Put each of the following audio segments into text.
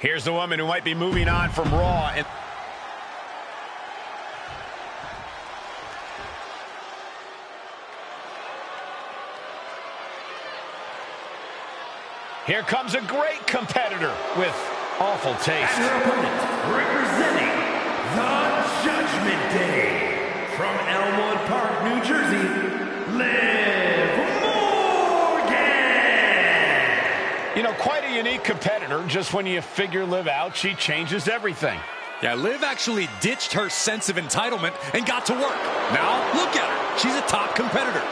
Here's the woman who might be moving on from Raw. And here comes a great competitor with awful taste. And her opponent, representing the Judgment Day, from Elmwood Park, New Jersey, Liv Morgan! You know, quite a unique competitor. Just when you figure Liv out, she changes everything. Yeah, Liv actually ditched her sense of entitlement and got to work. Now, look at her. She's a top competitor.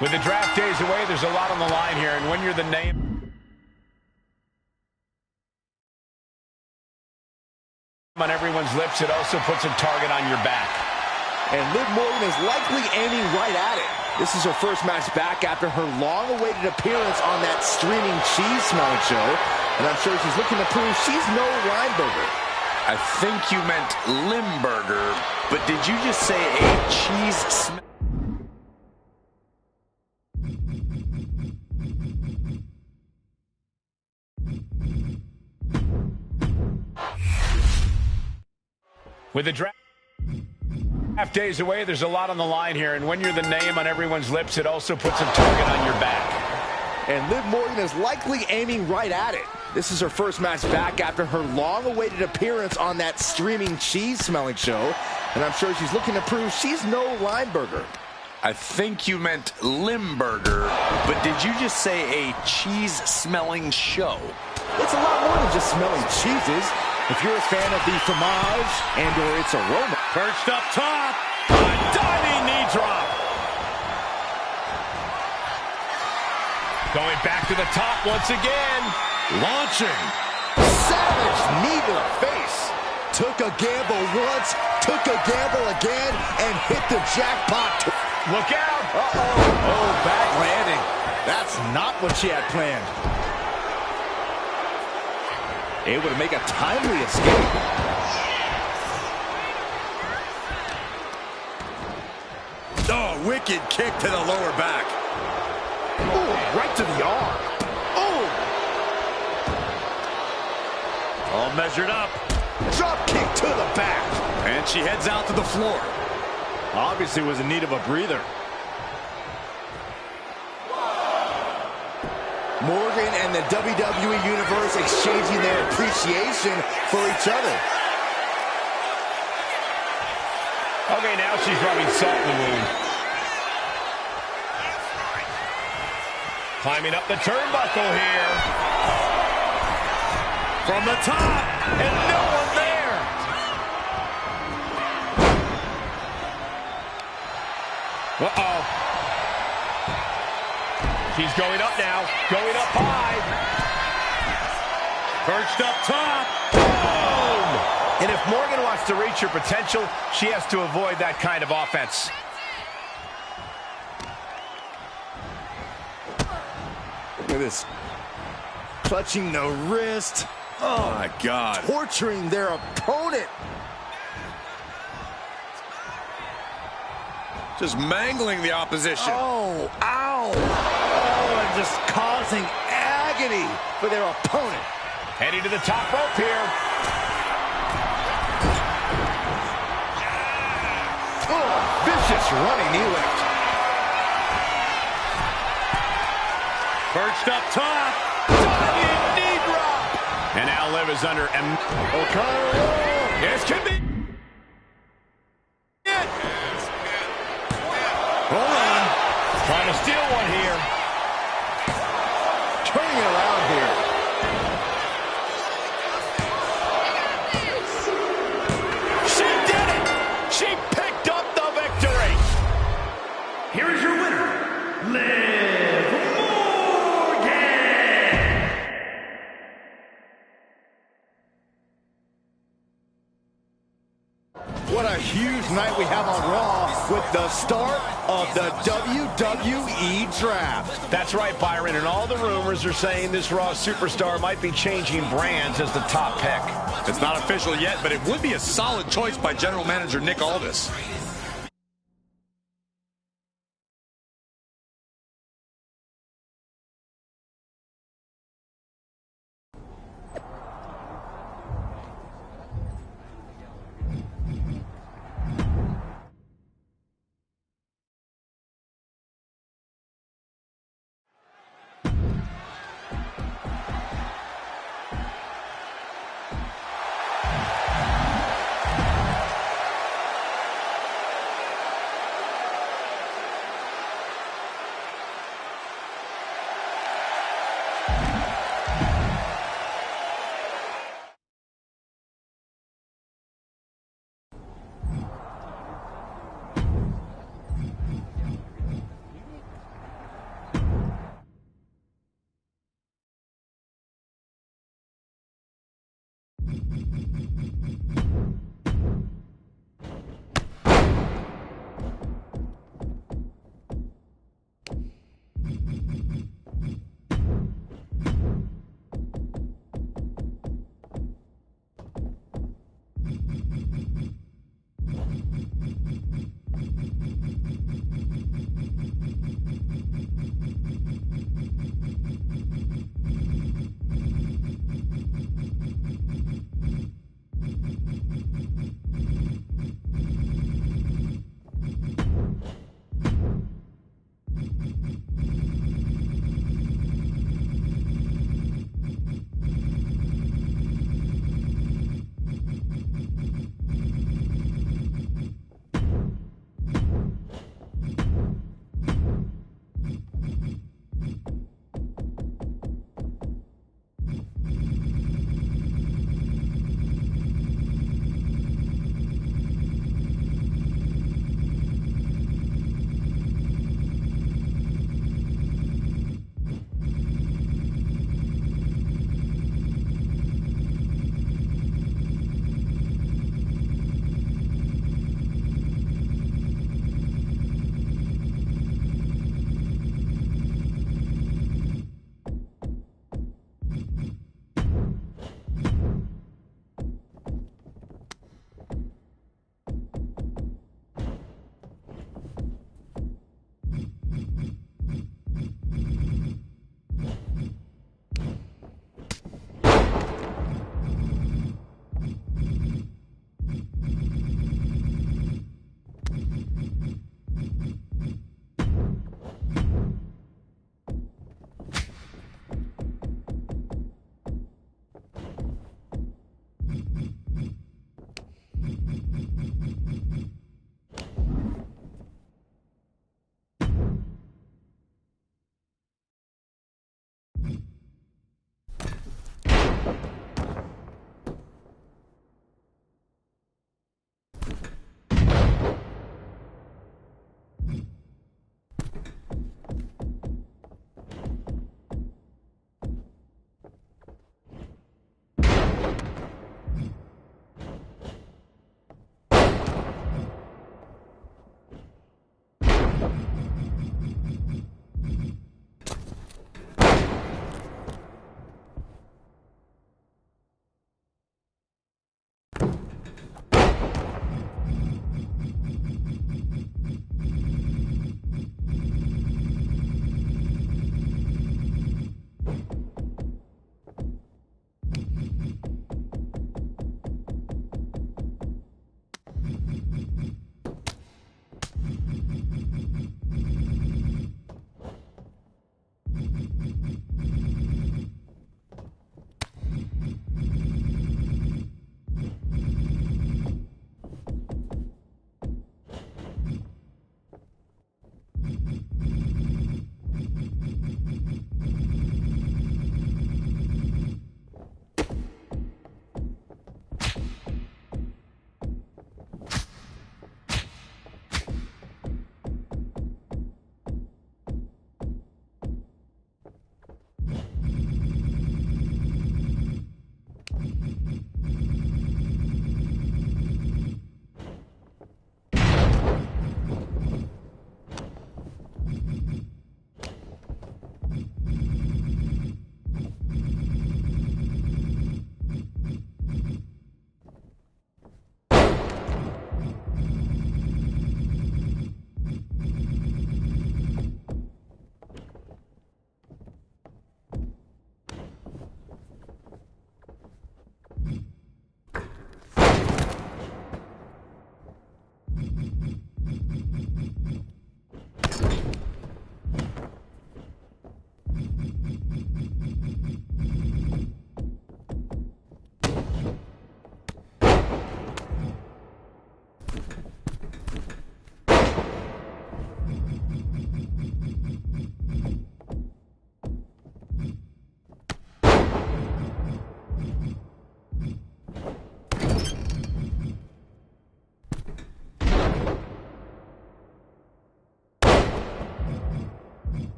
With the draft days away, there's a lot on the line here, and when you're the name on everyone's lips, it also puts a target on your back. And Liv Morgan is likely aiming right at it. This is her first match back after her long-awaited appearance on that streaming cheese-smelling show, and I'm sure she's looking to prove she's no Lineburger. I think you meant Limburger, but did you just say a cheese smell? With the draft days away, there's a lot on the line here, and when you're the name on everyone's lips, it also puts a target on your back. And Liv Morgan is likely aiming right at it. This is her first match back after her long-awaited appearance on that streaming cheese-smelling show, and I'm sure she's looking to prove she's no Lineburger. I think you meant Limburger, but did you just say a cheese-smelling show? It's a lot more than just smelling cheeses. If you're a fan of the fromage and/or its aroma. Perched up top, a diving knee drop. Going back to the top once again. Launching. Savage knee to the face. Took a gamble once, took a gamble again, and hit the jackpot. Look out. Uh-oh. Oh, back landing. That's not what she had planned. Able to make a timely escape. Oh, wicked kick to the lower back. Oh, right to the arm. Oh. All measured up. Drop kick to the back. And she heads out to the floor. Obviously was in need of a breather. Morgan and the WWE Universe exchanging their appreciation for each other. Okay, now she's rubbing salt in the wound. Climbing up the turnbuckle here. From the top, and no one there. Uh-oh. She's going up now, going up high. Perched up top. Boom! And if Morgan wants to reach her potential, she has to avoid that kind of offense. Look at this. Clutching the wrist. Oh, my God. Torturing their opponent. Just mangling the opposition. Oh, ow. Oh, and just causing agony for their opponent. Heading to the top rope here. Oh, vicious running knee lift. Perched up top. Diving knee drop. And now Liv is under O'Connor. This could be it. Hold on. Trying to steal one here. Turning it around here. She did it. She picked up the victory. Here is your winner, Liv Morgan! What a huge night we have on Raw. with the start of the WWE Draft. That's right, Byron, and all the rumors are saying this Raw superstar might be changing brands as the top pick. It's not official yet, but it would be a solid choice by General Manager Nick Aldis.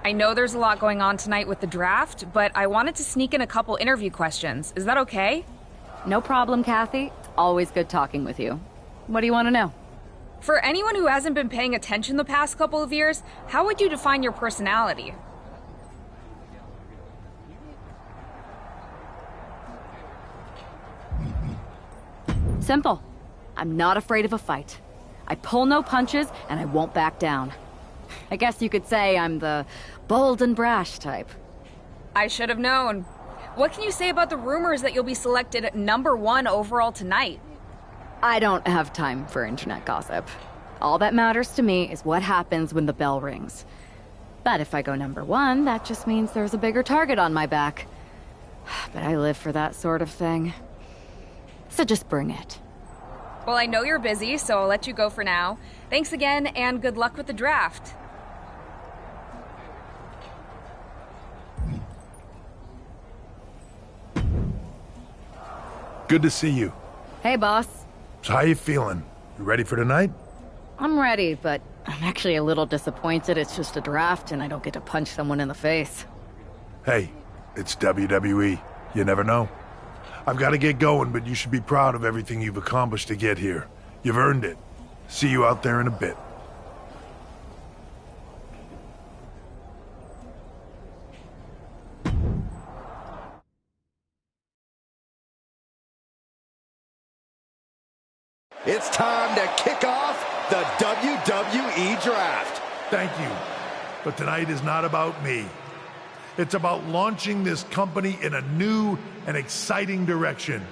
I know there's a lot going on tonight with the draft, but I wanted to sneak in a couple interview questions. Is that okay? No problem, Kathy. It's always good talking with you. What do you want to know? For anyone who hasn't been paying attention the past couple of years, how would you define your personality? Simple. I'm not afraid of a fight. I pull no punches, and I won't back down. I guess you could say I'm the bold and brash type. I should have known. What can you say about the rumors that you'll be selected at #1 overall tonight? I don't have time for internet gossip. All that matters to me is what happens when the bell rings. But if I go #1, that just means there's a bigger target on my back. But I live for that sort of thing. So just bring it. Well, I know you're busy, so I'll let you go for now. Thanks again, and good luck with the draft. Good to see you. Hey, boss. So how you feeling? You ready for tonight? I'm ready, but I'm actually a little disappointed it's just a draft and I don't get to punch someone in the face. Hey, it's WWE. You never know. I've got to get going, but you should be proud of everything you've accomplished to get here. You've earned it. See you out there in a bit. It's time to kick off the WWE Draft. Thank you. But tonight is not about me. It's about launching this company in a new and exciting direction.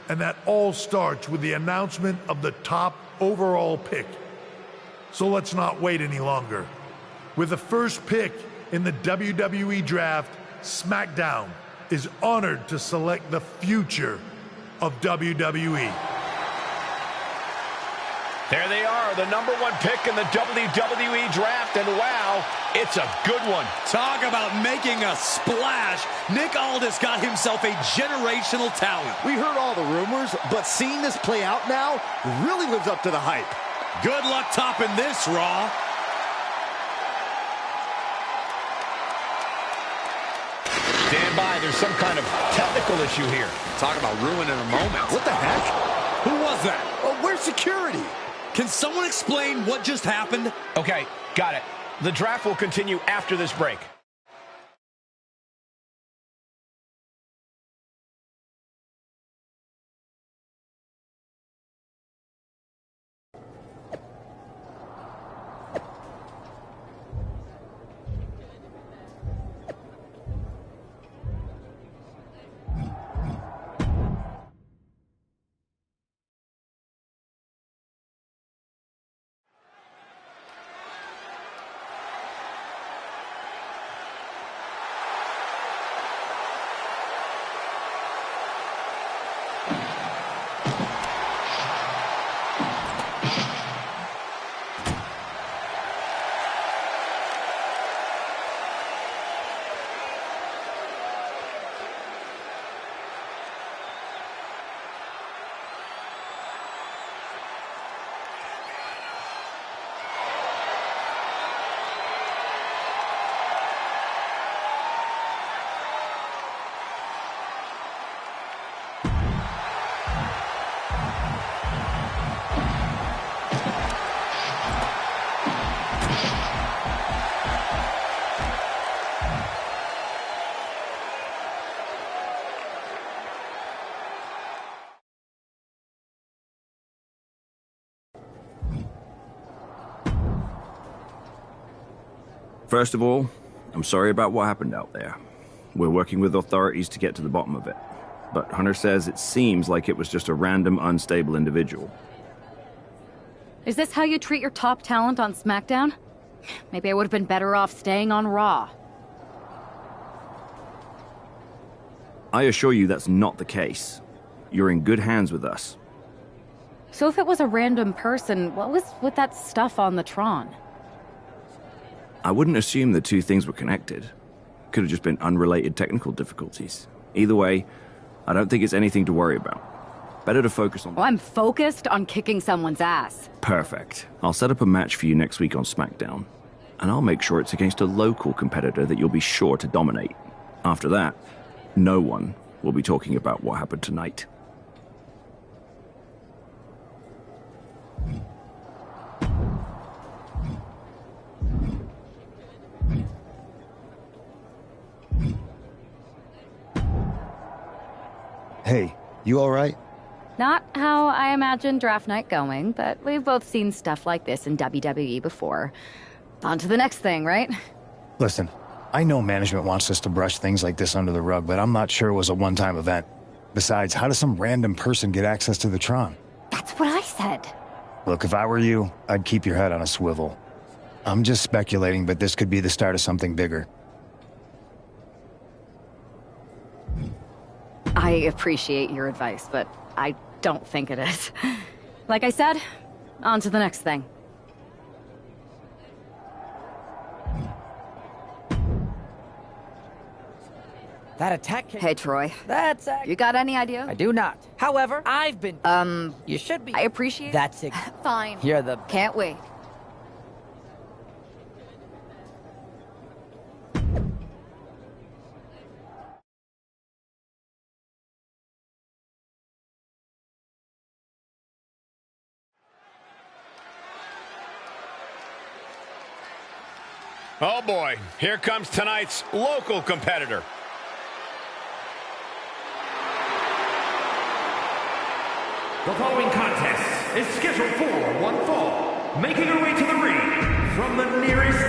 And that all starts with the announcement of the top overall pick. So let's not wait any longer. With the first pick in the WWE Draft, SmackDown is honored to select the future of WWE. There they are, the #1 pick in the WWE Draft, and wow, it's a good one. Talk about making a splash. Nick Aldis got himself a generational talent. We heard all the rumors, but seeing this play out now really lives up to the hype. Good luck topping this, Raw. Stand by, there's some kind of technical issue here. Talk about ruining a moment. What the heck? Who was that? Oh, where's security? Can someone explain what just happened? Okay, got it. The draft will continue after this break. First of all, I'm sorry about what happened out there. We're working with authorities to get to the bottom of it. But Hunter says it seems like it was just a random, unstable individual. Is this how you treat your top talent on SmackDown? Maybe I would have been better off staying on Raw. I assure you that's not the case. You're in good hands with us. So if it was a random person, what was with that stuff on the Tron? I wouldn't assume the two things were connected. Could have just been unrelated technical difficulties. Either way, I don't think it's anything to worry about. Better to focus on... Well, I'm focused on kicking someone's ass. Perfect. I'll set up a match for you next week on SmackDown. and I'll make sure it's against a local competitor that you'll be sure to dominate. After that, no one will be talking about what happened tonight. Hey, you all right? Not how I imagined draft night going, but we've both seen stuff like this in WWE before. On to the next thing, right? Listen, I know management wants us to brush things like this under the rug, but I'm not sure it was a one-time event. Besides, how does some random person get access to the Tron? That's what I said. Look, if I were you, I'd keep your head on a swivel. I'm just speculating, but this could be the start of something bigger. I appreciate your advice, but I don't think it is. Like I said, on to the next thing. That attack... Hey, Troy. That's... You got any idea? I do not. However, I've been... You should be... I appreciate... That's it. Fine. You're the... Can't wait. Oh boy, here comes tonight's local competitor. The following contest is scheduled for one fall. Making her way to the ring from the nearest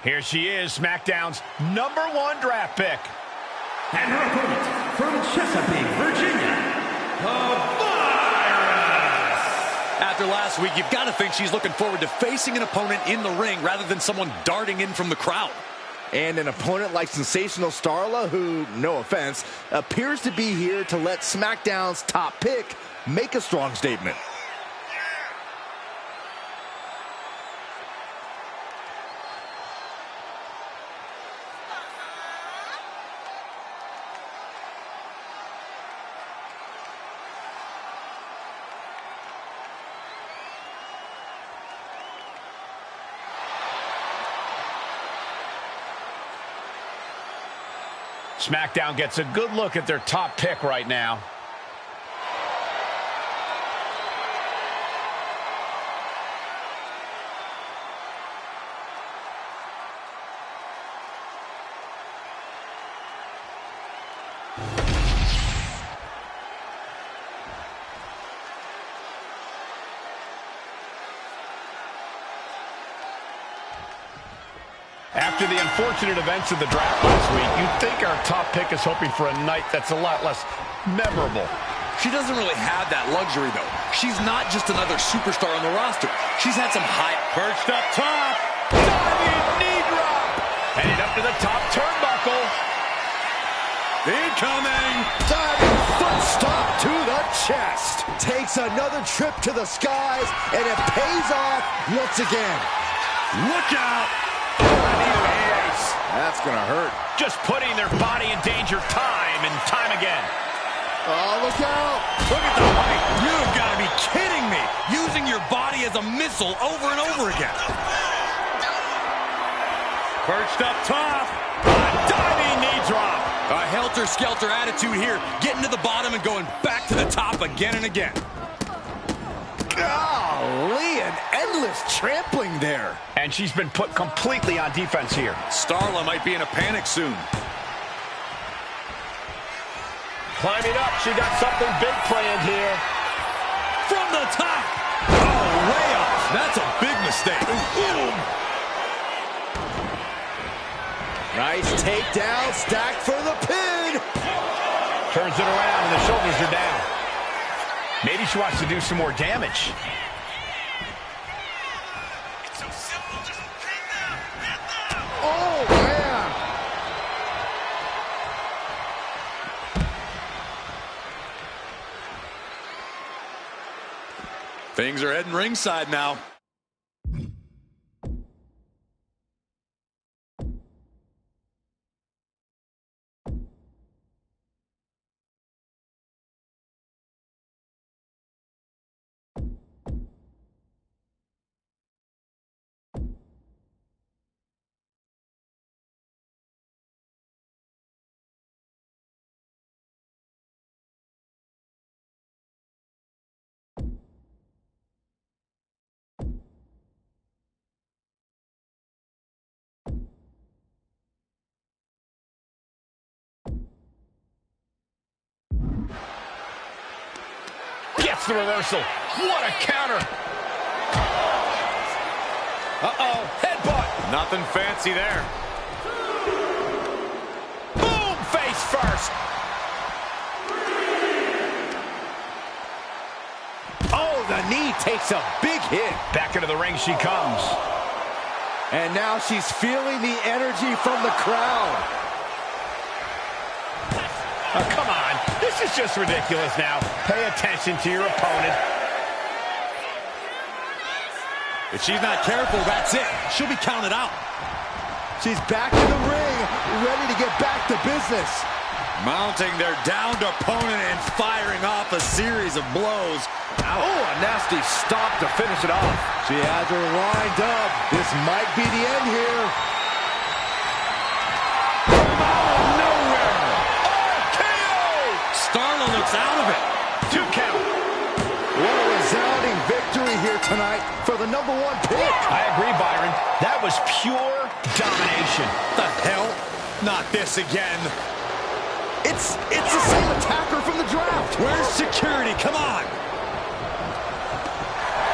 Here she is, SmackDown's #1 draft pick. And her opponent from Chesapeake, Virginia, the Virus. After last week, you've got to think she's looking forward to facing an opponent in the ring rather than someone darting in from the crowd. And an opponent like Sensational Starla, who, no offense, appears to be here to let SmackDown's top pick make a strong statement. SmackDown gets a good look at their top pick right now. After the unfortunate events of the draft last week, you'd think our top pick is hoping for a night that's a lot less memorable. She doesn't really have that luxury, though. She's not just another superstar on the roster. She's had some high... Perched up top. Diving knee drop. Headed up to the top turnbuckle. Incoming. Diving foot stomp to the chest. Takes another trip to the skies, and it pays off once again. Look out. That's gonna hurt. Just putting their body in danger time and time again. Oh, look out. Look at the height. You've got to be kidding me. Using your body as a missile over and over again. Perched up top. Diving knee drop. A helter-skelter attitude here. Getting to the bottom and going back to the top again and again. Golly, an endless trampling there. And she's been put completely on defense here. Starla might be in a panic soon. Climbing up, she got something big planned here. From the top. Oh, way off. That's a big mistake. Nice takedown, stacked for the pin. Turns it around and the shoulders are down. Maybe she wants to do some more damage. Oh, man. Things are heading ringside now. the reversal. What a counter. Uh-oh, headbutt. Nothing fancy there. Boom, face first. Oh, the knee takes a big hit. Back into the ring she comes. And now she's feeling the energy from the crowd. Oh, come on. This is just ridiculous now. Pay attention to your opponent. If she's not careful, that's it. She'll be counted out. She's back in the ring, ready to get back to business. Mounting their downed opponent and firing off a series of blows. Oh, a nasty stop to finish it off. She has her lined up. This might be the end here. From out of nowhere. RKO! Starla looks out of it. 2 count. What a resounding victory here tonight for the #1 pick. I agree, Byron. That was pure domination. The hell? Not this again. It's the same attacker from the draft. Where's security? Come on.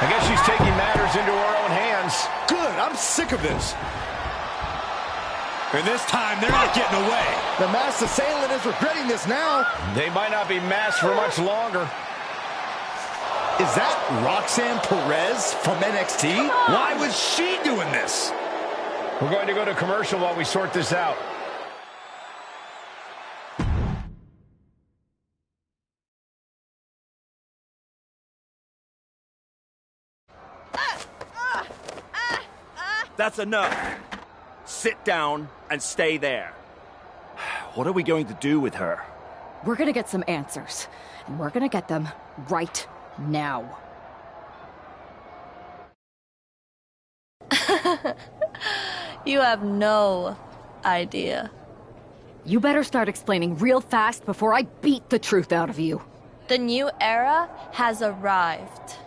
I guess she's taking matters into her own hands. Good, I'm sick of this. And this time, they're not getting away. The masked assailant is regretting this now. They might not be masked for much longer. Is that Roxanne Perez from NXT? Why was she doing this? We're going to go to commercial while we sort this out. That's enough. Sit down and stay there. What are we going to do with her? We're gonna get some answers, and we're gonna get them right now. You have no idea. You better start explaining real fast before I beat the truth out of you. The new era has arrived.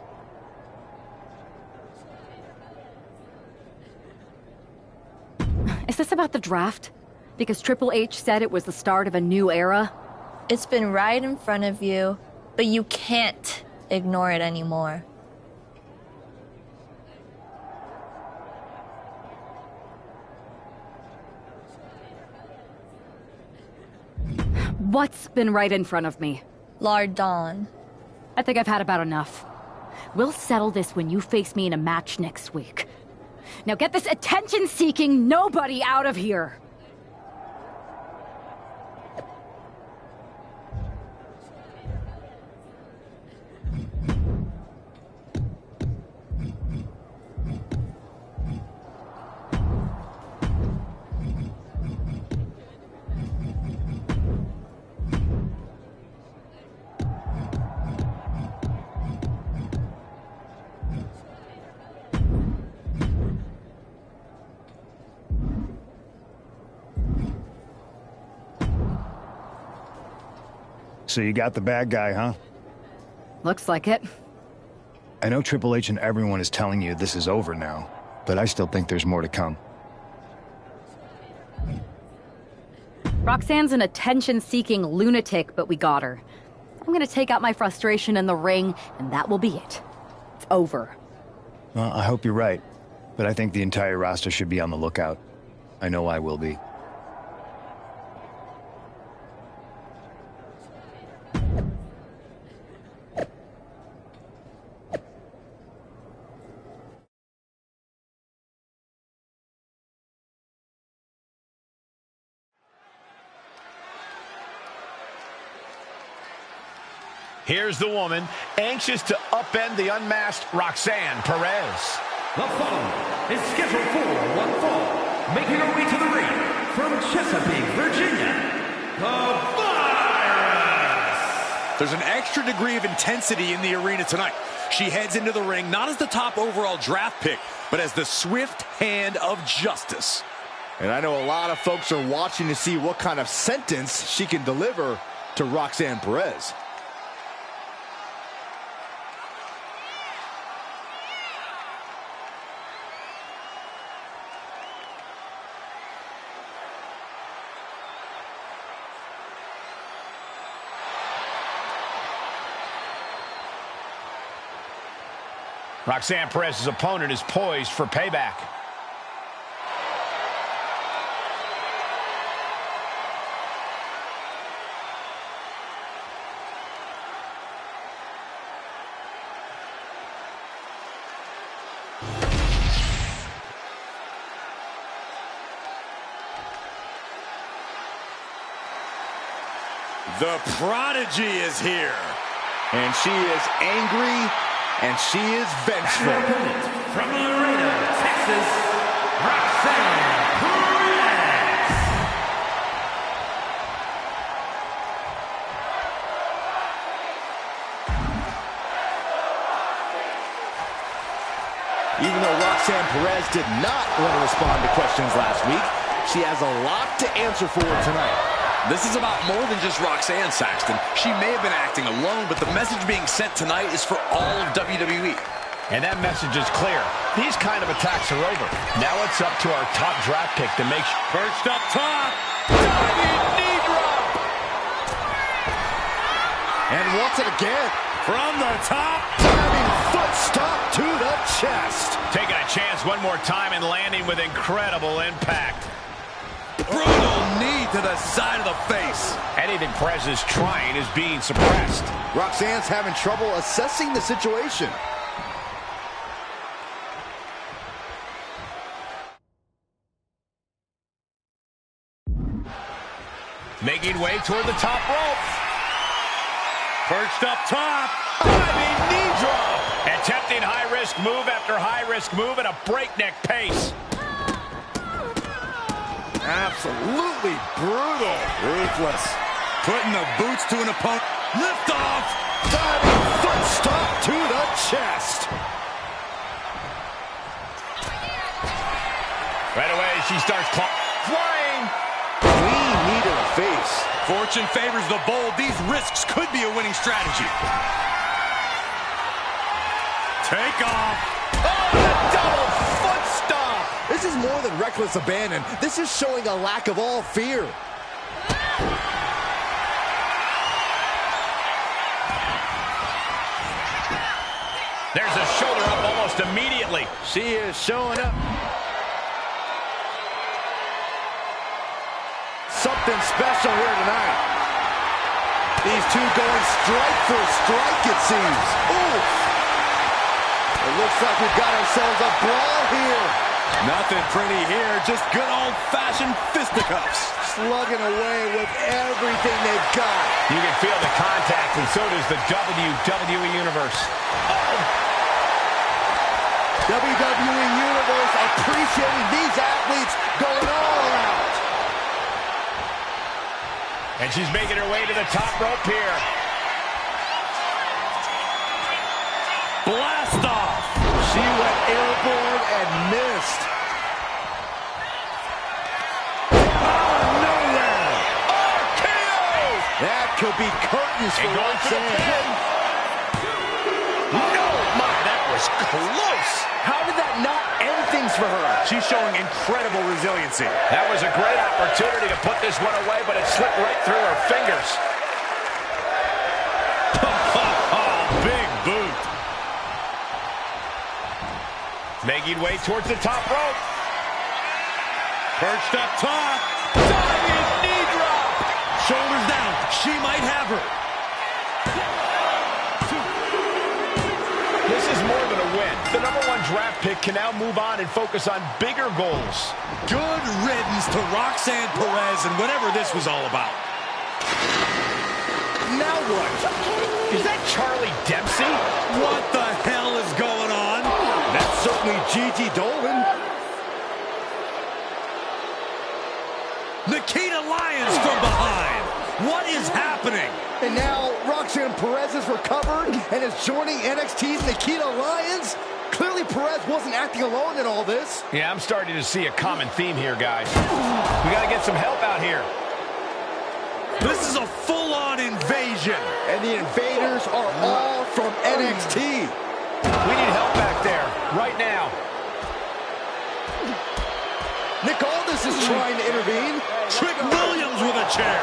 Is this about the draft? Because Triple H said it was the start of a new era? It's been right in front of you, but you can't ignore it anymore. What's been right in front of me? Lardon. I think I've had about enough. We'll settle this when you face me in a match next week. Now get this attention-seeking nobody out of here! So you got the bad guy, huh? Looks like it. I know Triple H and everyone is telling you this is over now, but I still think there's more to come. Roxanne's an attention-seeking lunatic, but we got her. I'm gonna take out my frustration in the ring, and that will be it. It's over. Well, I hope you're right, but I think the entire roster should be on the lookout. I know I will be. Here's the woman, anxious to upend the unmasked Roxanne Perez. The following is scheduled for one fall, making her way to the ring from Chesapeake, Virginia, the Virus! There's an extra degree of intensity in the arena tonight. She heads into the ring not as the top overall draft pick, but as the swift hand of justice. And I know a lot of folks are watching to see what kind of sentence she can deliver to Roxanne Perez. Roxanne Perez's opponent is poised for payback. The prodigy is here. And she is angry, and she is vengeful. From Laredo, Texas, Roxanne Perez. Even though Roxanne Perez did not want to respond to questions last week, she has a lot to answer for tonight. This is about more than just Roxanne, Saxton. She may have been acting alone, but the message being sent tonight is for all of WWE. And that message is clear. These kind of attacks are over. Now it's up to our top draft pick to make sure. Perched up top. Diving knee drop. And once it again. From the top. Diving foot stomp to the chest. Taking a chance one more time and landing with incredible impact. Brutal knee to the side of the face. Anything Perez is trying is being suppressed. Roxanne's having trouble assessing the situation. Making way toward the top rope. Perched up top. Diving knee drop. Attempting high-risk move after high-risk move at a breakneck pace. Absolutely brutal. Ruthless. Putting the boots to an opponent. Lift off. Diving foot stomp to the chest. Right away, she starts flying. Clean knee to the face. Fortune favors the bold. These risks could be a winning strategy. Take off. Oh, the double foot stomp. This is more than reckless abandon. This is showing a lack of all fear. There's a shoulder up almost immediately. She is showing up. Something special here tonight. These two going strike for strike, it seems. Ooh. It looks like we've got ourselves a brawl here. Nothing pretty here, just good old-fashioned fisticuffs. Slugging away with everything they've got. You can feel the contact, and so does the WWE Universe. WWE Universe appreciating these athletes going all out. And she's making her way to the top rope here. Blast off. She went airborne and missed. Out of nowhere. RKO! That could be curtains for Roxanne. No, my, that was close. How did that not end things for her? She's showing incredible resiliency. That was a great opportunity to put this one away, but it slipped right through her fingers. Big boot. Making way towards the top rope. Perched up top. Diving knee drop. Shoulders down. She might have her. This is more than a win. The #1 draft pick can now move on and focus on bigger goals. Good riddance to Roxanne Perez and whatever this was all about. Now what? Is that Charlie Dempsey? What the hell is going on? That's certainly Gigi Dolan. Nikita Lyons from behind. What is happening? And now Roxanne Perez is recovered and is joining NXT's Nikita Lyons. Clearly Perez wasn't acting alone in all this. Yeah, I'm starting to see a common theme here, guys. We got to get some help out here. This is a full-on invasion. And the invaders are all from NXT. We need help back there, right now. Nick Aldis is trying to intervene. Trick Williams with a chair.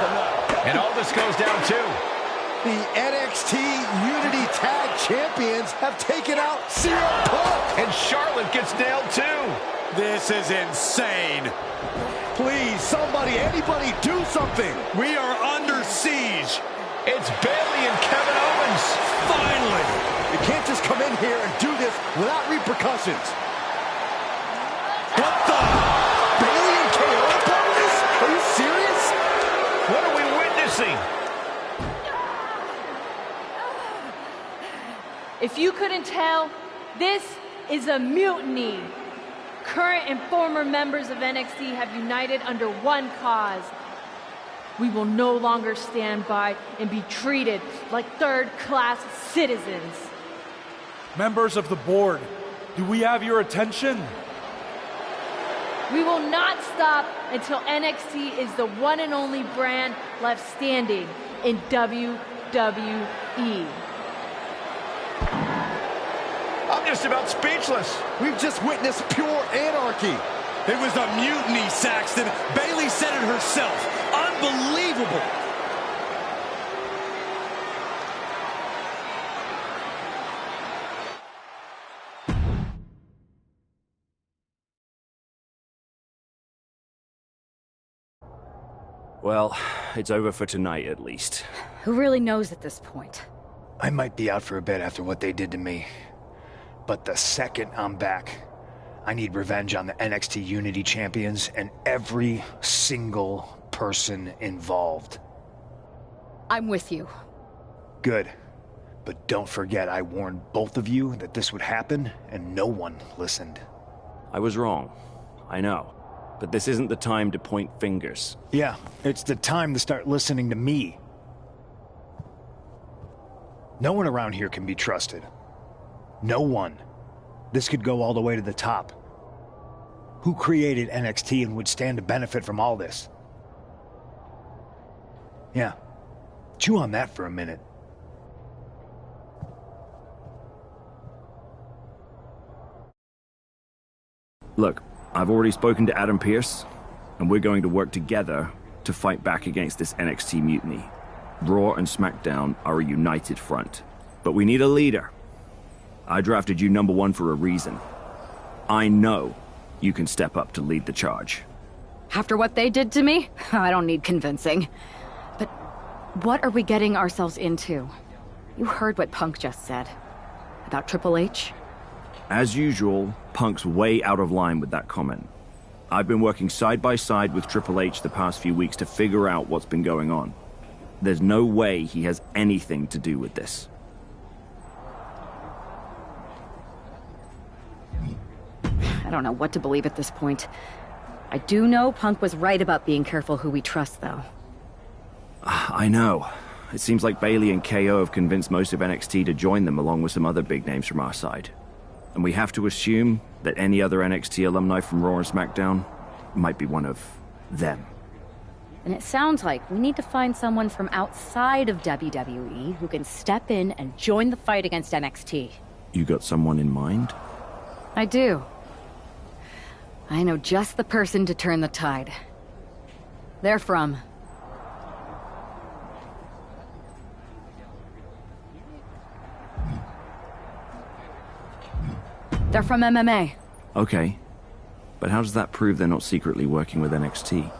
And Aldis goes down too. The NXT Unity Tag Champions have taken out CM Punk. And Charlotte gets nailed too. This is insane. Please, somebody, anybody, do something. We are under siege. It's Bayley and Kevin Owens. Finally. You can't just come in here and do this without repercussions. What the? Bayley and KO are part of this? Are you serious? What are we witnessing? If you couldn't tell, this is a mutiny. Current and former members of NXT have united under one cause. We will no longer stand by and be treated like third-class citizens. Members of the board, do we have your attention? We will not stop until NXT is the one and only brand left standing in WWE. I'm just about speechless. We've just witnessed pure anarchy. It was a mutiny, Saxton. Bayley said it herself. Unbelievable. Well, it's over for tonight at least. Who really knows at this point? I might be out for a bit after what they did to me. But the second I'm back, I need revenge on the NXT Unity Champions and every single person involved. I'm with you. Good. But don't forget I warned both of you that this would happen, and no one listened. I was wrong. I know. But this isn't the time to point fingers. Yeah, it's the time to start listening to me. No one around here can be trusted. No one. This could go all the way to the top. Who created NXT and would stand to benefit from all this? Yeah. Chew on that for a minute. Look, I've already spoken to Adam Pearce, and we're going to work together to fight back against this NXT mutiny. Raw and SmackDown are a united front. But we need a leader. I drafted you #1 for a reason. I know you can step up to lead the charge. After what they did to me, I don't need convincing. But what are we getting ourselves into? You heard what Punk just said. About Triple H? As usual, Punk's way out of line with that comment. I've been working side by side with Triple H the past few weeks to figure out what's been going on. There's no way he has anything to do with this. I don't know what to believe at this point. I do know Punk was right about being careful who we trust, though. I know. It seems like Bayley and KO have convinced most of NXT to join them along with some other big names from our side. And we have to assume that any other NXT alumni from Raw and SmackDown might be one of them. And it sounds like we need to find someone from outside of WWE who can step in and join the fight against NXT. You got someone in mind? I do. I know just the person to turn the tide. They're from... They're from MMA. Okay. But how does that prove they're not secretly working with NXT?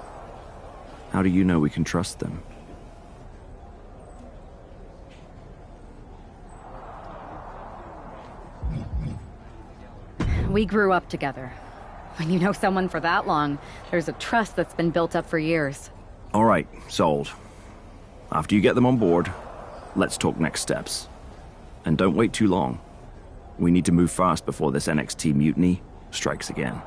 How do you know we can trust them? We grew up together. When you know someone for that long, there's a trust that's been built up for years. All right, sold. After you get them on board, let's talk next steps. And don't wait too long. We need to move fast before this NXT mutiny strikes again.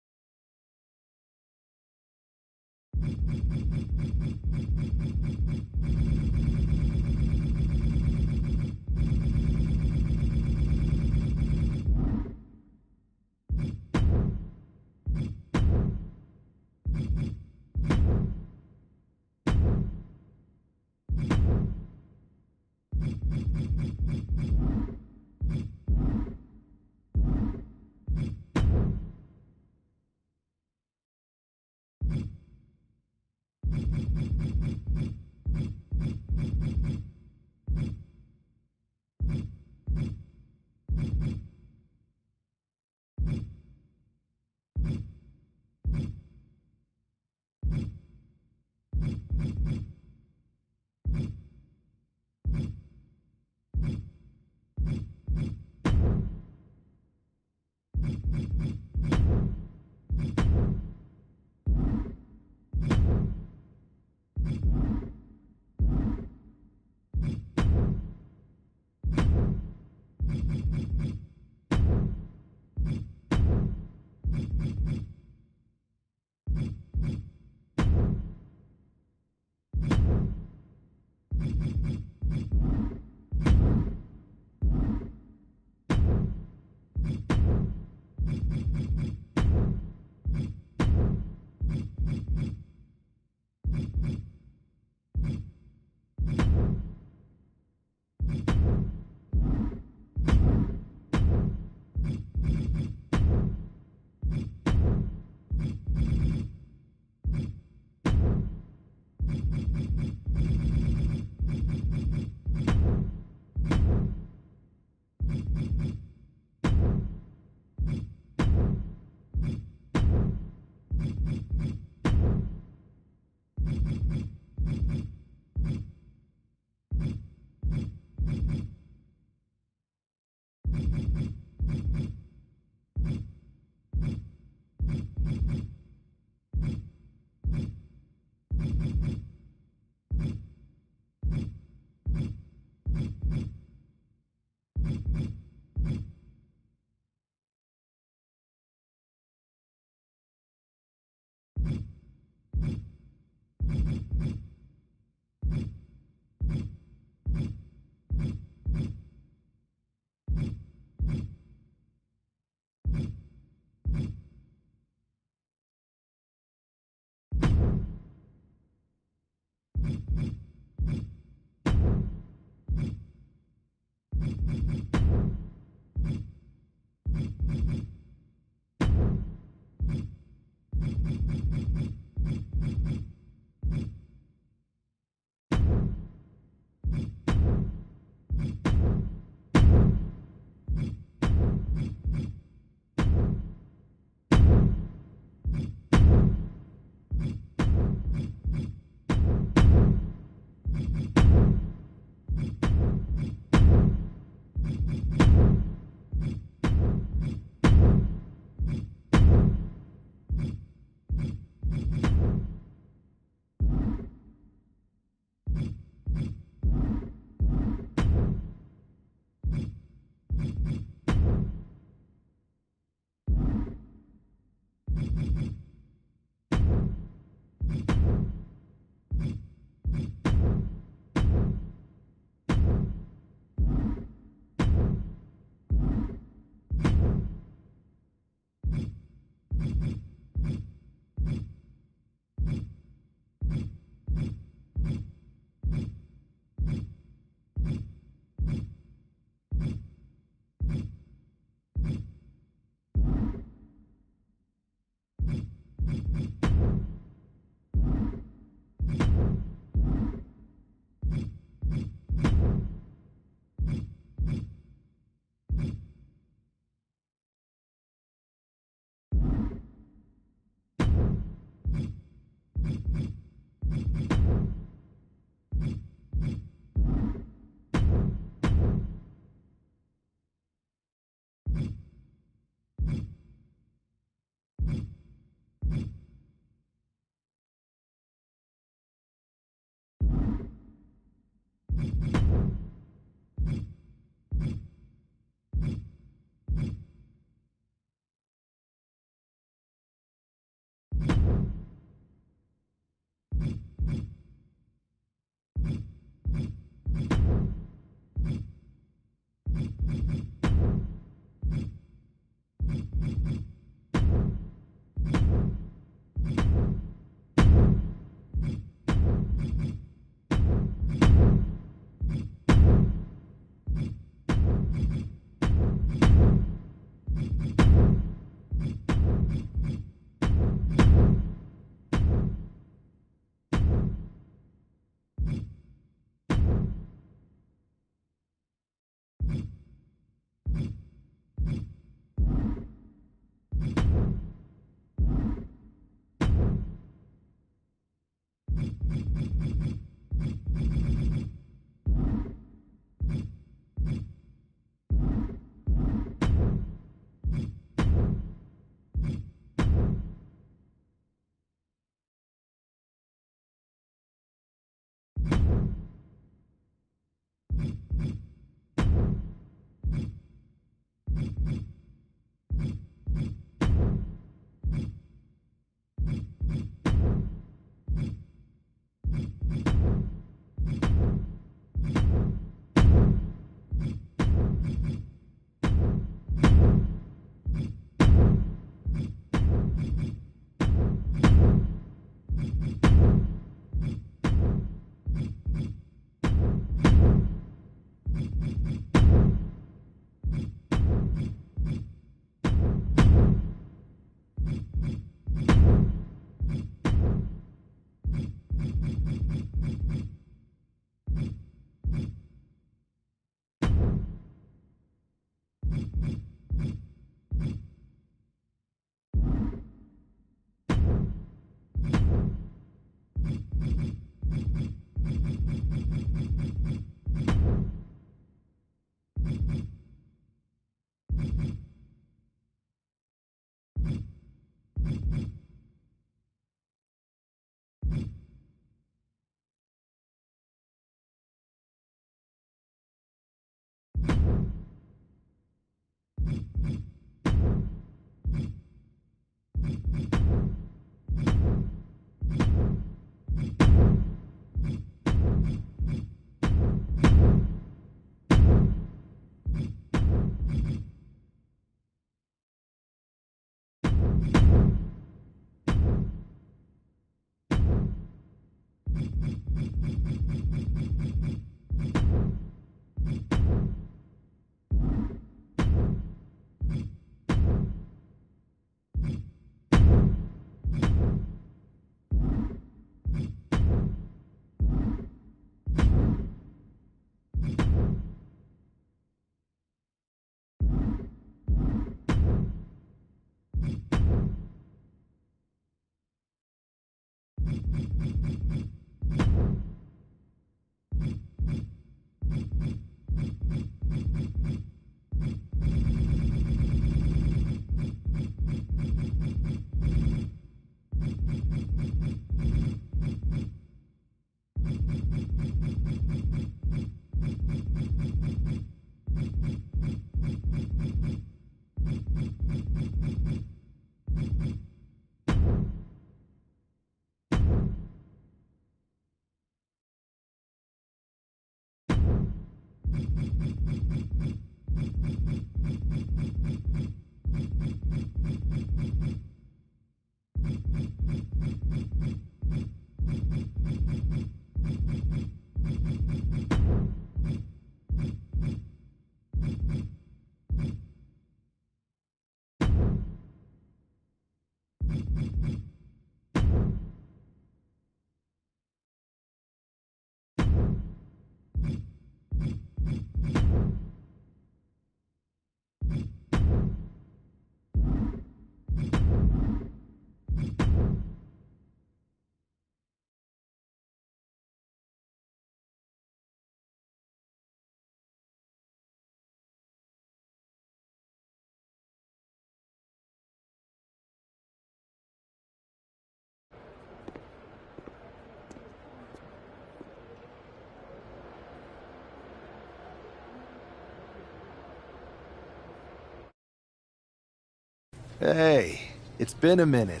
Hey, it's been a minute.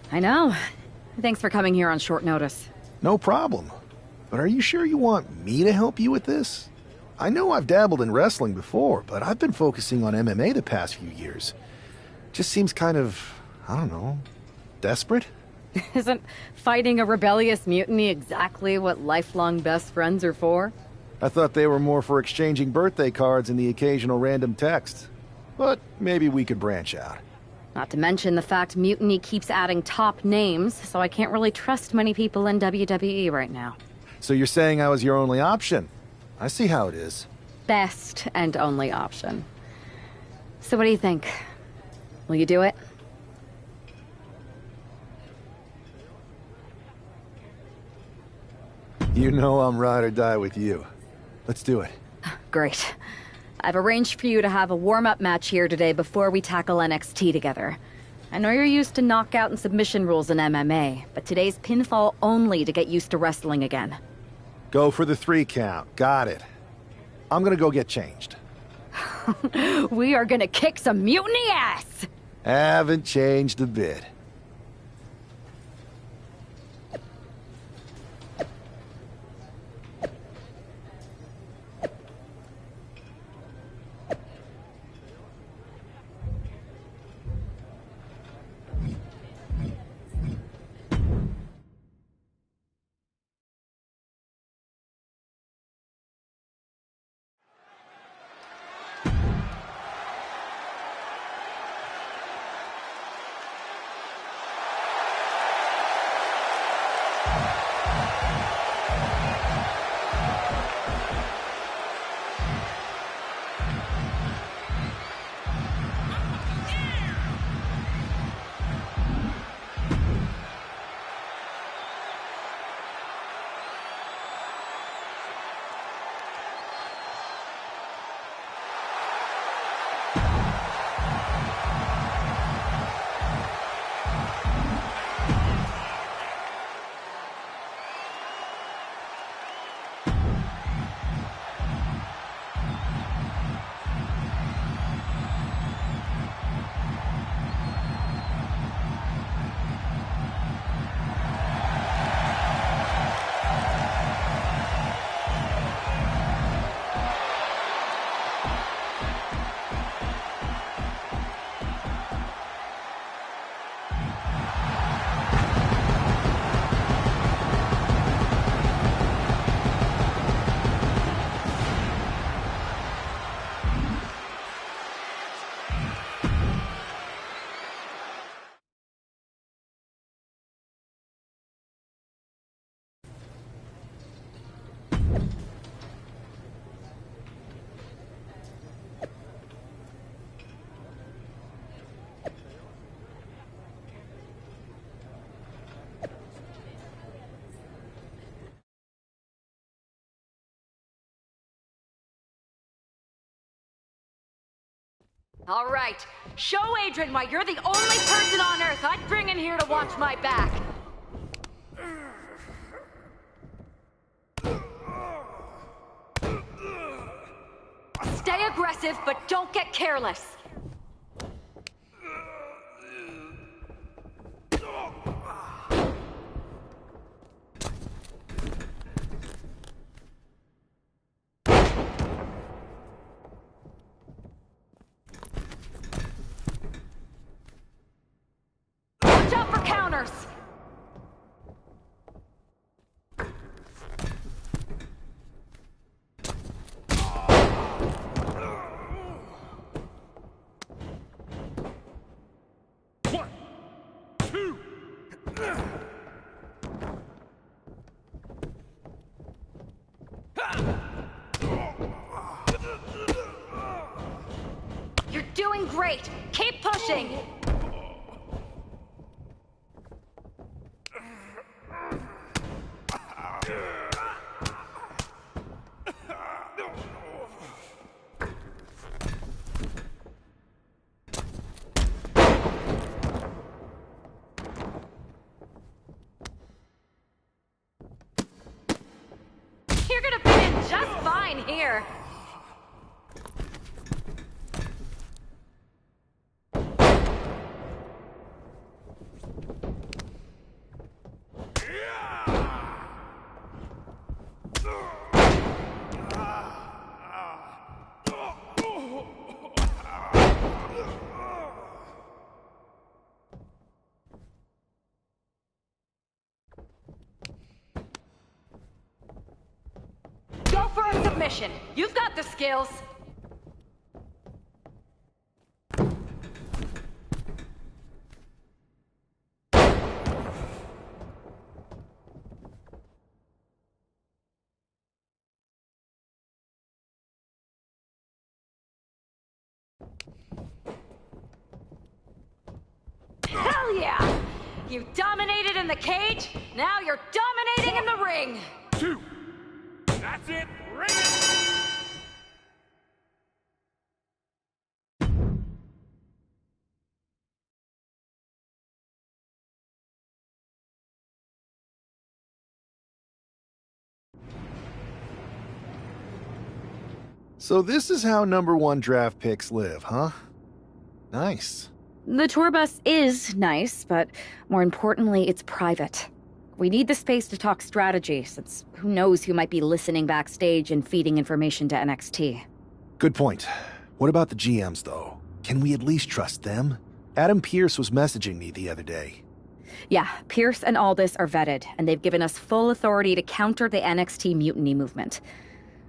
I know. Thanks for coming here on short notice. No problem. But are you sure you want me to help you with this? I know I've dabbled in wrestling before, but I've been focusing on MMA the past few years. Just seems kind of, I don't know, desperate? Isn't fighting a rebellious mutiny exactly what lifelong best friends are for? I thought they were more for exchanging birthday cards and the occasional random text. But maybe we could branch out. Not to mention the fact Mutiny keeps adding top names, so I can't really trust many people in WWE right now. So you're saying I was your only option? I see how it is. Best and only option. So what do you think? Will you do it? You know I'm ride or die with you. Let's do it. Great. I've arranged for you to have a warm-up match here today before we tackle NXT together. I know you're used to knockout and submission rules in MMA, but today's pinfall only to get used to wrestling again. Go for the 3 count. Got it. I'm gonna go get changed. We are gonna kick some mutiny ass! Haven't changed a bit. All right, show Adrian why you're the only person on Earth I'd bring in here to watch my back. Stay aggressive, but don't get careless. Watch out for counters! You're doing great! Keep pushing! You're gonna fit in just fine here. Go for a submission. You've got the skills. Hell yeah! You dominated in the cage, now you're dominating in the ring! 2. That's it. Ring it. So this is how #1 draft picks live, huh? Nice. The tour bus is nice, but more importantly, it's private. We need the space to talk strategy, since who knows who might be listening backstage and feeding information to NXT. Good point. What about the GMs, though? Can we at least trust them? Adam Pearce was messaging me the other day. Yeah, Pierce and Aldis are vetted, and they've given us full authority to counter the NXT mutiny movement.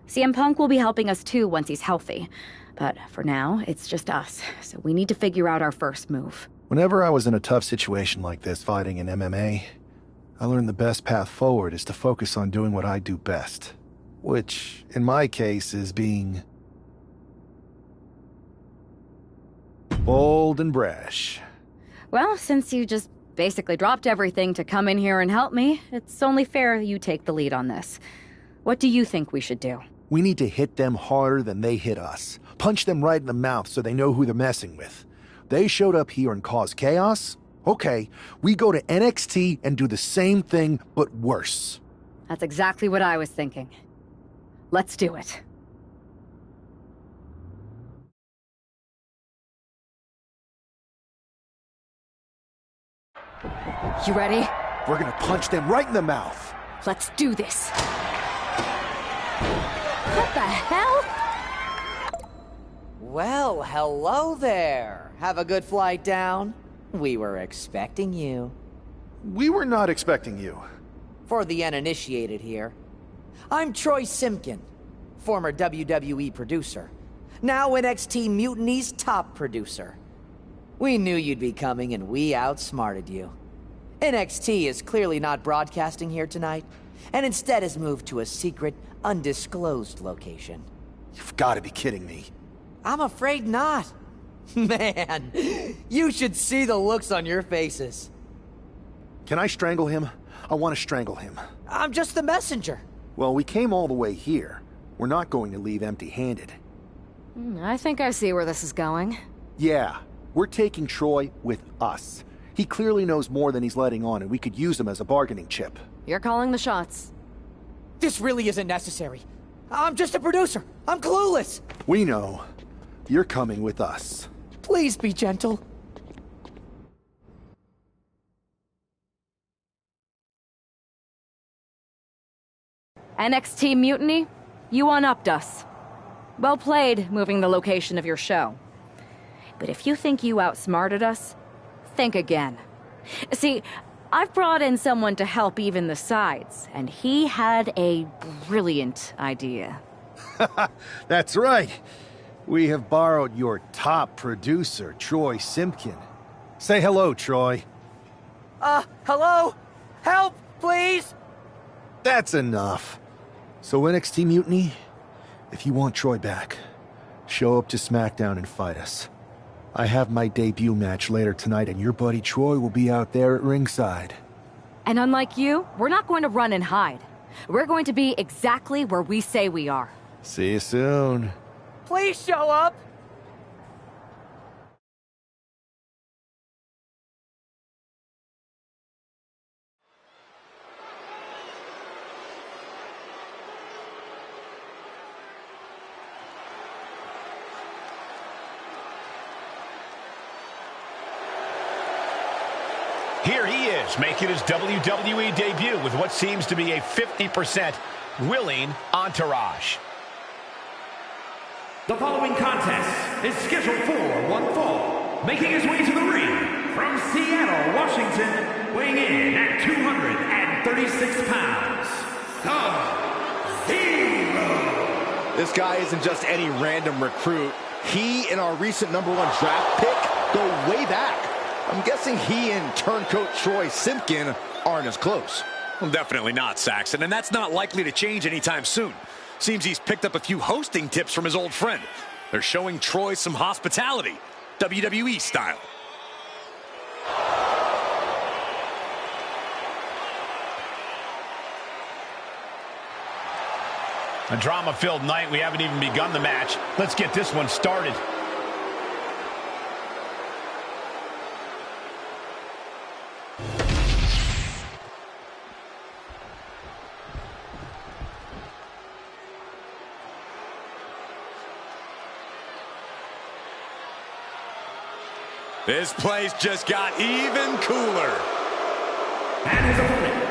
CM Punk will be helping us too once he's healthy. But for now, it's just us, so we need to figure out our first move. Whenever I was in a tough situation like this fighting in MMA, I learned the best path forward is to focus on doing what I do best. Which, in my case, is being bold and brash. Well, since you just basically dropped everything to come in here and help me, it's only fair you take the lead on this. What do you think we should do? We need to hit them harder than they hit us. Punch them right in the mouth so they know who they're messing with. They showed up here and caused chaos? Okay, we go to NXT and do the same thing, but worse. That's exactly what I was thinking. Let's do it. You ready? We're gonna punch them right in the mouth. Let's do this. What the hell? Well, hello there. Have a good flight down. We were expecting you. We were not expecting you. For the uninitiated here, I'm Troy Simpkin, former WWE producer, now NXT Mutiny's top producer. We knew you'd be coming and we outsmarted you. NXT is clearly not broadcasting here tonight, and instead has moved to a secret, undisclosed location. You've got to be kidding me. I'm afraid not. Man, you should see the looks on your faces. Can I strangle him? I want to strangle him. I'm just the messenger. Well, we came all the way here. We're not going to leave empty-handed. I think I see where this is going. Yeah, we're taking Troy with us. He clearly knows more than he's letting on, and we could use him as a bargaining chip. You're calling the shots. This really isn't necessary. I'm just a producer. I'm clueless. We know. You're coming with us. Please be gentle. NXT Mutiny, you one-upped us. Well played, moving the location of your show. But if you think you outsmarted us, think again. See, I've brought in someone to help even the sides, and he had a brilliant idea. That's right. We have borrowed your top producer, Troy Simpkin. Say hello, Troy. Hello? Help, please? That's enough. So NXT Mutiny, if you want Troy back, show up to SmackDown and fight us. I have my debut match later tonight, and your buddy Troy will be out there at ringside. And unlike you, we're not going to run and hide. We're going to be exactly where we say we are. See you soon. Please show up! Here he is, making his WWE debut with what seems to be a 50% willing entourage. The following contest is scheduled for one fall. Making his way to the ring from Seattle, Washington, weighing in at 236 pounds, the Hero. This guy isn't just any random recruit. He and our recent #1 draft pick go way back. I'm guessing he and turncoat Troy Simpkin aren't as close. Well, definitely not, Saxon, and that's not likely to change anytime soon. Seems he's picked up a few hosting tips from his old friend. They're showing Troy some hospitality, WWE style. A drama-filled night. We haven't even begun the match. Let's get this one started. This place just got even cooler. And his opponent.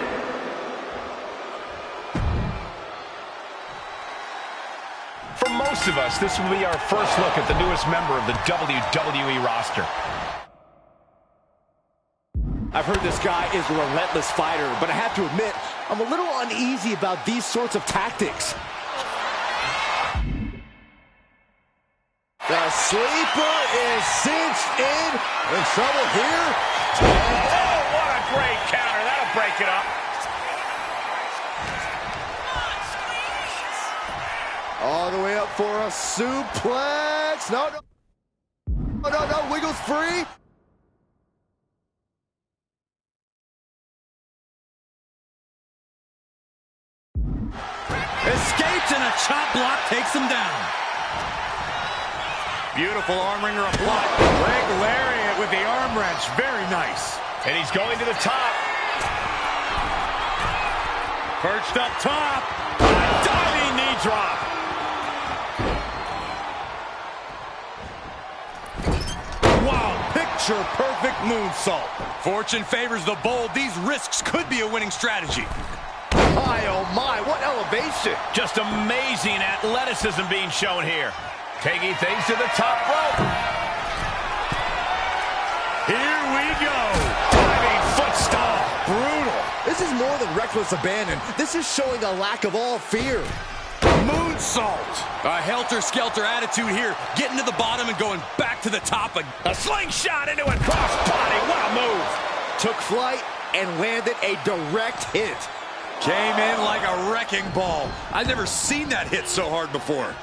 For most of us, this will be our first look at the newest member of the WWE roster. I've heard this guy is a relentless fighter, but I have to admit, I'm a little uneasy about these sorts of tactics. The sleeper is cinched in. In trouble here. Oh, what a great counter. That'll break it up. All the way up for a suplex. No, no. No, no, no. Wiggles free. Escapes and a chop block takes him down. Beautiful arm wringer applied. Leg lariat with the arm wrench. Very nice. And he's going to the top. Perched up top. Diving knee drop. Wow, picture perfect moonsault. Fortune favors the bold. These risks could be a winning strategy. My, oh my, what elevation. Just amazing athleticism being shown here. Taking things to the top rope. Here we go. Diving foot stomp. Brutal. This is more than reckless abandon. This is showing a lack of all fear. Moonsault. A helter-skelter attitude here. Getting to the bottom and going back to the top. A slingshot into a crossbody. What a move. Took flight and landed a direct hit. Came in like a wrecking ball. I've never seen that hit so hard before.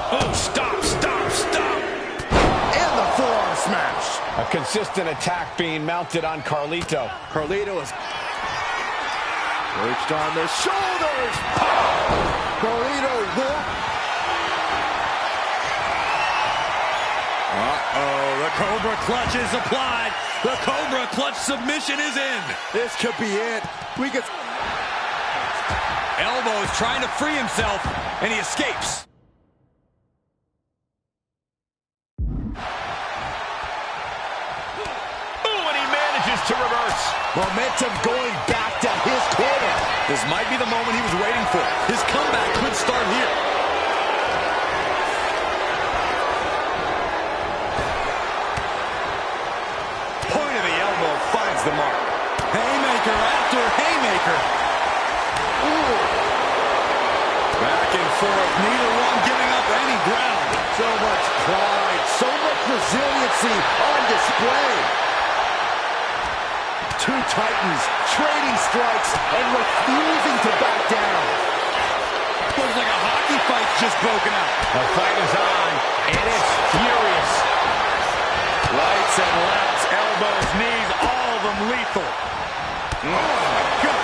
Oh, stop, stop, stop. And the forearm smash. A consistent attack being mounted on Carlito. Carlito is perched on the shoulders. Carlito will. Uh-oh, the Cobra clutch is applied. The Cobra clutch submission is in. This could be it. We could. Elbows trying to free himself, and he escapes. To reverse. Momentum going back to his corner. This might be the moment he was waiting for. His comeback could start here. Point of the elbow finds the mark. Haymaker after haymaker. Ooh. Back and forth, neither one giving up any ground. So much pride, so much resiliency on display. Two titans trading strikes and refusing to back down. Looks like a hockey fight's just broken out. The fight is on, and it's furious. Lights and lefts, elbows, knees, all of them lethal. Oh, my God.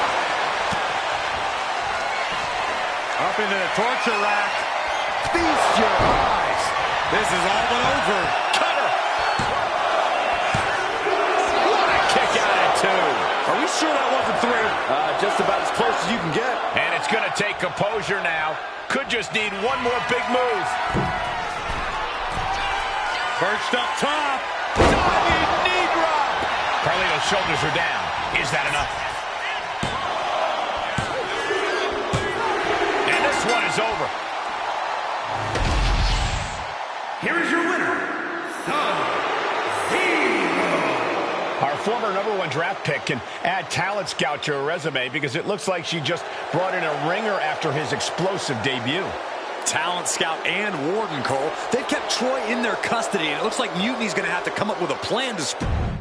Up into the torture rack. Feast your eyes. This is all but over. Cutter. What a kick out at two. Are we sure that wasn't three? Just about as close as you can get. And it's going to take composure now. Could just need one more big move. Perched up top. Diving knee drop. Carlito's shoulders are down. Is that enough? And this one is over. Here is your winner, Our former #1 draft pick can add talent scout to her resume because it looks like she just brought in a ringer after his explosive debut. Talent scout and Warden, Cole. They've kept Troy in their custody, and it looks like Mutiny's going to have to come up with a plan to...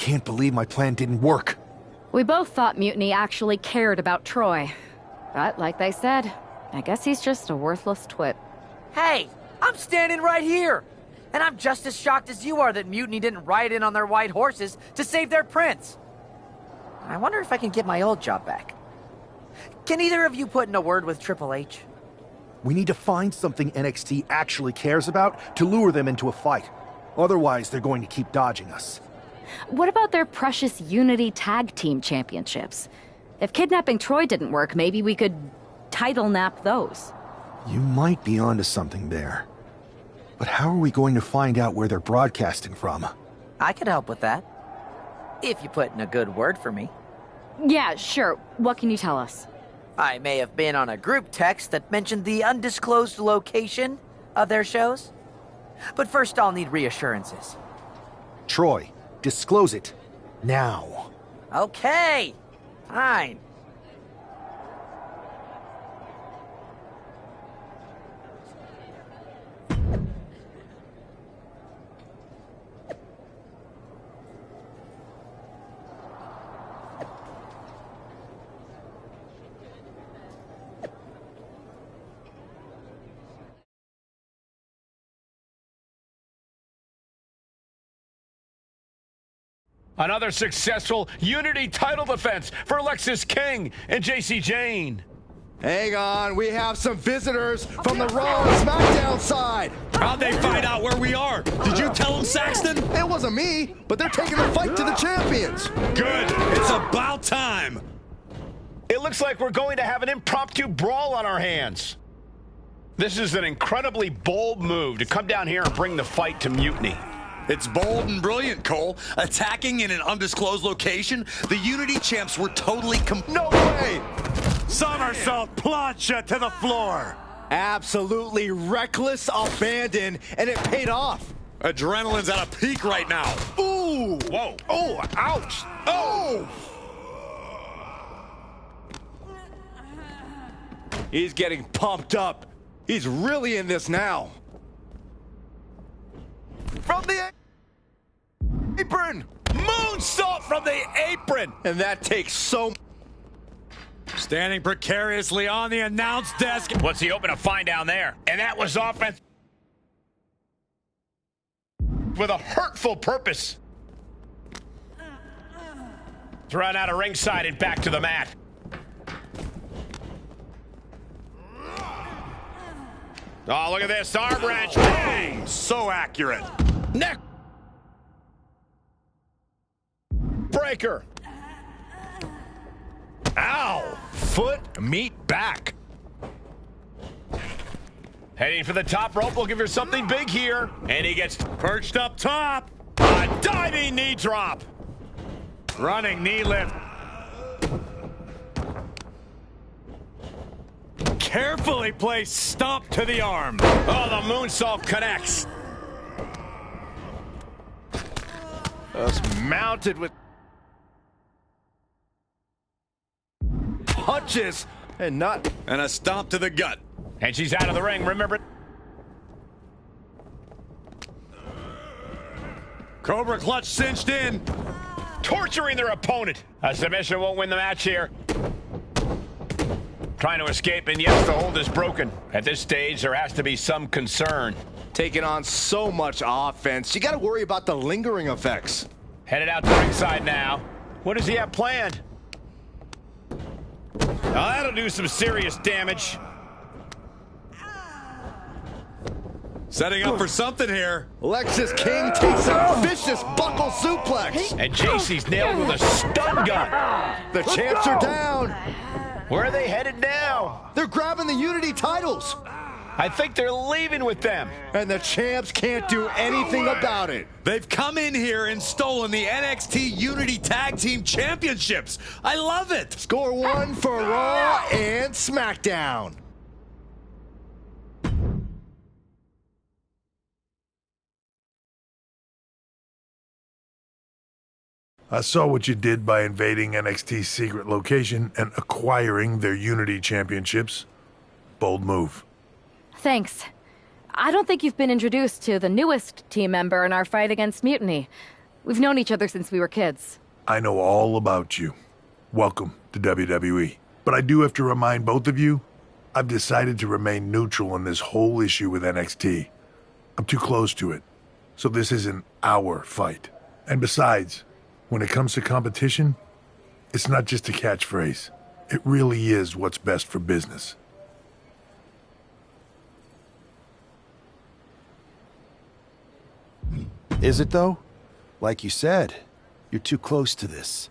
can't believe my plan didn't work. We both thought Mutiny actually cared about Troy. But like they said, I guess he's just a worthless twit. Hey, I'm standing right here. And I'm just as shocked as you are that Mutiny didn't ride in on their white horses to save their prince. I wonder if I can get my old job back. Can either of you put in a word with Triple H? We need to find something NXT actually cares about to lure them into a fight. Otherwise, they're going to keep dodging us. What about their precious Unity Tag Team Championships? If kidnapping Troy didn't work, maybe we could title nap those. You might be onto something there. But how are we going to find out where they're broadcasting from? I could help with that. If you put in a good word for me. Yeah, sure. What can you tell us? I may have been on a group text that mentioned the undisclosed location of their shows. But first I'll need reassurances. Troy, disclose it. Now. Okay. Fine. Another successful Unity title defense for Lexis King and JC Jane. Hang on, we have some visitors from the Raw and SmackDown side. How'd they find out where we are? Did you tell them, Saxton? It wasn't me, but they're taking the fight to the champions. Good. It's about time. It looks like we're going to have an impromptu brawl on our hands. This is an incredibly bold move to come down here and bring the fight to Mutiny. It's bold and brilliant, Cole. Attacking in an undisclosed location, the Unity champs were totally No way! Somersault plancha to the floor. Absolutely reckless abandon, and it paid off. Adrenaline's at a peak right now. Ooh! Whoa. Oh, ouch! Oh! He's getting pumped up. He's really in this now. From the apron! Moonsault from the apron! And that takes so... Standing precariously on the announce desk. What's he hoping to find down there? And that was offense with a hurtful purpose. Thrown out of ringside and back to the mat. Oh, look at this. Arm wrench. Bang! So accurate. Neck breaker. Ow! Foot, meat, back. Heading for the top rope. Looking for something big here. And he gets perched up top. A diving knee drop. Running knee lift. Carefully placed stomp to the arm. Oh, the moonsault connects. Just mounted with punches and not... And a stomp to the gut. And she's out of the ring, remember? Cobra clutch cinched in. Torturing their opponent. A submission won't win the match here. Trying to escape, and yes, the hold is broken. At this stage, there has to be some concern. Taking on so much offense, you got to worry about the lingering effects. Headed out to ringside now. What does he have planned? Now that'll do some serious damage. Setting up for something here. Lexis King takes a vicious buckle suplex. And JC's nailed with a stun gun. The champs are down. Where are they headed now? They're grabbing the Unity titles. I think they're leaving with them. And the champs can't do anything about it. They've come in here and stolen the NXT Unity Tag Team Championships. I love it. Score one for Raw and SmackDown. I saw what you did by invading NXT's secret location and acquiring their Unity championships. Bold move. Thanks. I don't think you've been introduced to the newest team member in our fight against Mutiny. We've known each other since we were kids. I know all about you. Welcome to WWE. But I do have to remind both of you, I've decided to remain neutral in this whole issue with NXT. I'm too close to it. So this isn't our fight. And besides, when it comes to competition, it's not just a catchphrase. It really is what's best for business. Is it, though? Like you said, you're too close to this.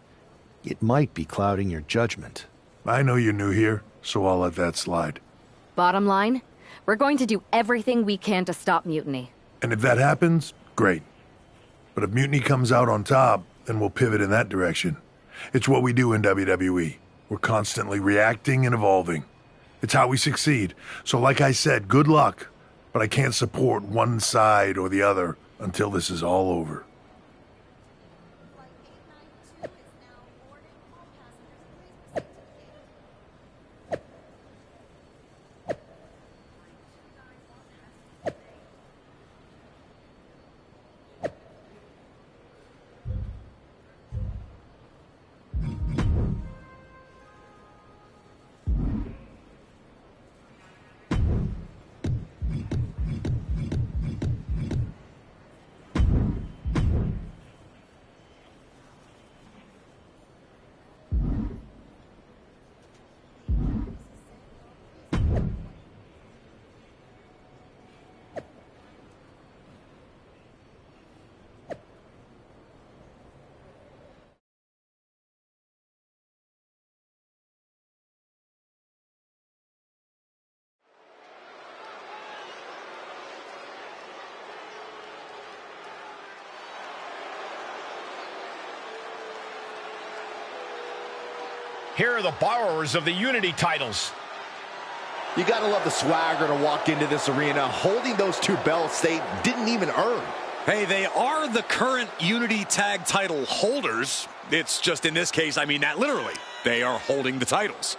It might be clouding your judgment. I know you're new here, so I'll let that slide. Bottom line, we're going to do everything we can to stop mutiny. And if that happens, great. But if mutiny comes out on top, then we'll pivot in that direction. It's what we do in WWE. We're constantly reacting and evolving. It's how we succeed. So like I said, good luck. But I can't support one side or the other until this is all over. Here are the borrowers of the Unity titles. You gotta love the swagger to walk into this arena holding those two belts they didn't even earn. Hey, they are the current Unity Tag title holders. It's just in this case, I mean that literally. They are holding the titles.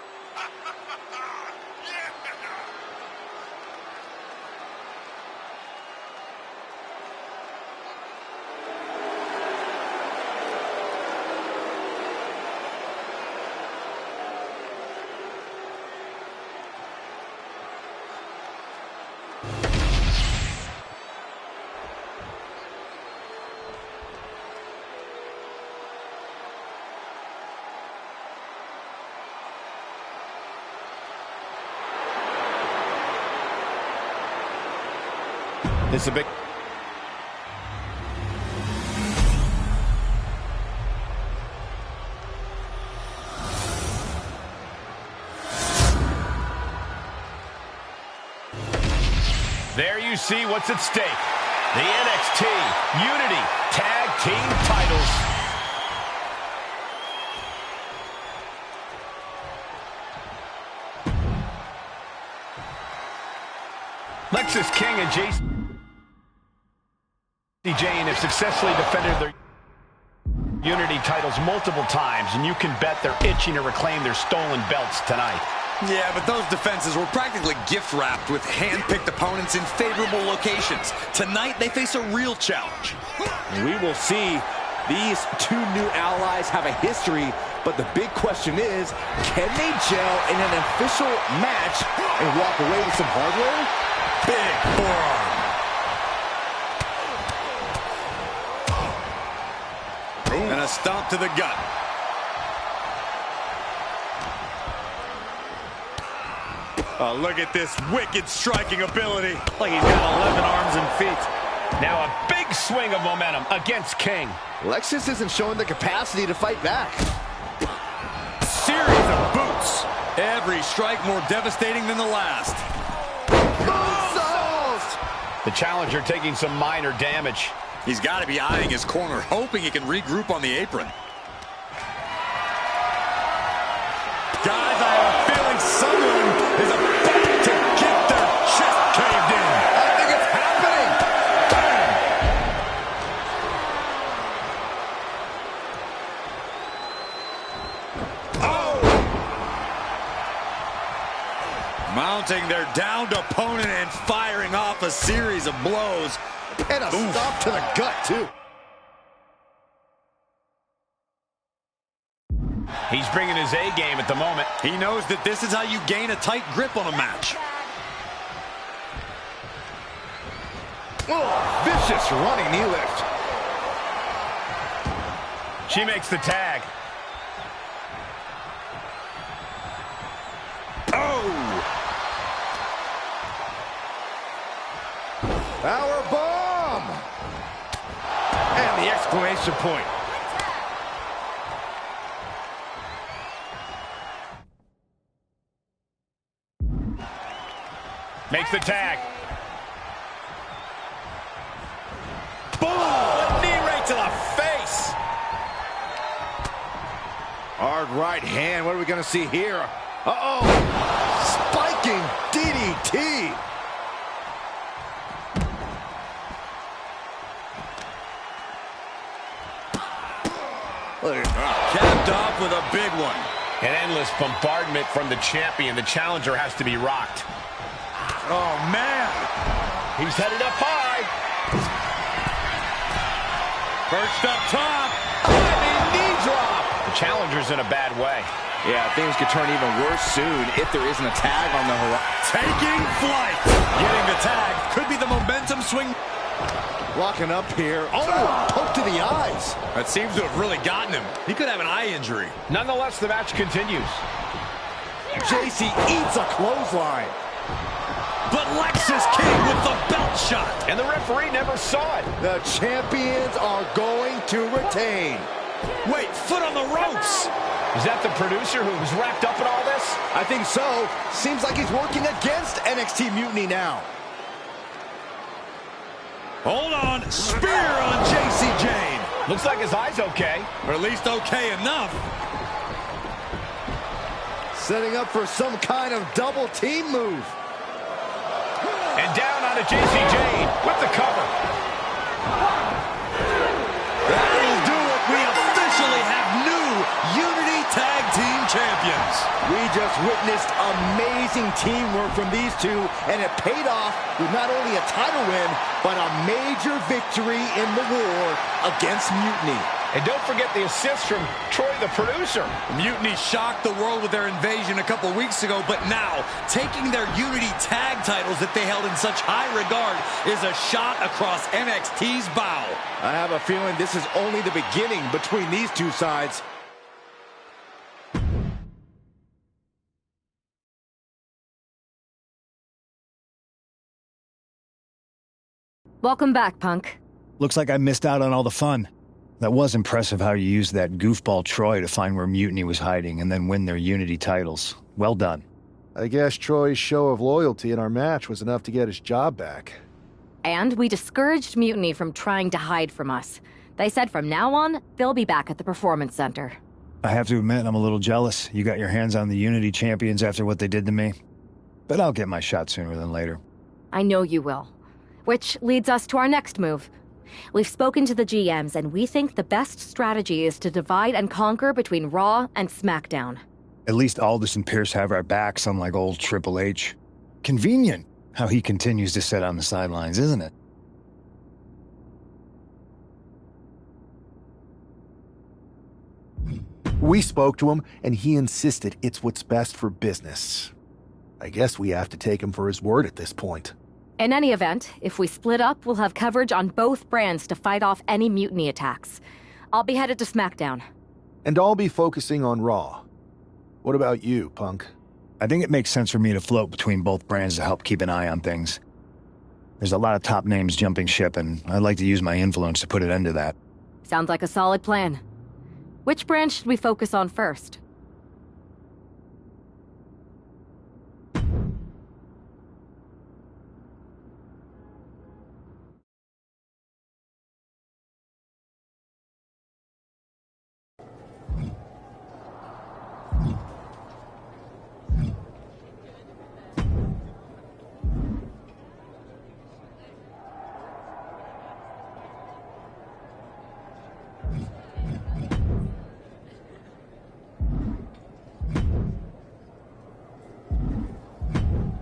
It's a big... There you see what's at stake. The NXT Unity Tag Team titles. Lexis King and Jane have successfully defended their Unity titles multiple times, and you can bet they're itching to reclaim their stolen belts tonight. Yeah, but those defenses were practically gift-wrapped with hand-picked opponents in favorable locations. Tonight, they face a real challenge. We will see. These two new allies have a history, but the big question is, can they gel in an official match and walk away with some hardware? Big forearm. And a stomp to the gut. Oh, look at this wicked striking ability. Like he's got 11 arms and feet. Now a big swing of momentum against King. Lexis isn't showing the capacity to fight back. Series of boots. Every strike more devastating than the last. The challenger taking some minor damage. He's got to be eyeing his corner, hoping he can regroup on the apron. Guys, I have a feeling someone is about to get their chest caved in. I think it's happening. Mounting their downed opponent and firing off a series of blows. And a stomp to the gut, too. He's bringing his A game at the moment. He knows that this is how you gain a tight grip on a match. Oh, vicious running knee lift. She makes the tag. Oh! Power bomb! And the exclamation point. Makes the tag. Boom! A knee right to the face. Hard right hand. What are we going to see here? Uh-oh. Spiking DDT. Capped off with a big one. An endless bombardment from the champion. The challenger has to be rocked. Oh, man. He's headed up high. Perched up top. Diving knee drop. The challenger's in a bad way. Yeah, things could turn even worse soon if there isn't a tag on the horizon. Taking flight. Getting the tag. Could be the momentum swing. Locking up here. Oh, poke to the eyes. That seems to have really gotten him. He could have an eye injury. Nonetheless, the match continues. JC eats a clothesline. But Lexus King with the belt shot. And the referee never saw it. The champions are going to retain. Wait, foot on the ropes. Is that the producer who was wrapped up in all this? I think so. Seems like he's working against NXT Mutiny now. Hold on. Spear on JC Jane. Looks like his eye's okay. Or at least okay enough. Setting up for some kind of double team move. And down onto JC Jane with the cover. That'll do it. We officially have new Unity Tag Team Champions. We just witnessed amazing teamwork from these two, and it paid off with not only a title win, but a major victory in the war against Mutiny. And don't forget the assist from Troy, the producer. Mutiny shocked the world with their invasion a couple weeks ago, but now, taking their Unity tag titles that they held in such high regard is a shot across NXT's bow. I have a feeling this is only the beginning between these two sides. Welcome back, Punk. Looks like I missed out on all the fun. That was impressive how you used that goofball Troy to find where Mutiny was hiding and then win their Unity titles. Well done. I guess Troy's show of loyalty in our match was enough to get his job back. And we discouraged Mutiny from trying to hide from us. They said from now on, they'll be back at the Performance Center. I have to admit, I'm a little jealous. You got your hands on the Unity champions after what they did to me. But I'll get my shot sooner than later. I know you will. Which leads us to our next move. We've spoken to the GMs, and we think the best strategy is to divide and conquer between Raw and SmackDown. At least Aldis and Pierce have our backs, unlike old Triple H. Convenient how he continues to sit on the sidelines, isn't it? We spoke to him, and he insisted it's what's best for business. I guess we have to take him for his word at this point. In any event, if we split up, we'll have coverage on both brands to fight off any Mutiny attacks. I'll be headed to SmackDown. And I'll be focusing on Raw. What about you, Punk? I think it makes sense for me to float between both brands to help keep an eye on things. There's a lot of top names jumping ship, and I'd like to use my influence to put an end to that. Sounds like a solid plan. Which brand should we focus on first?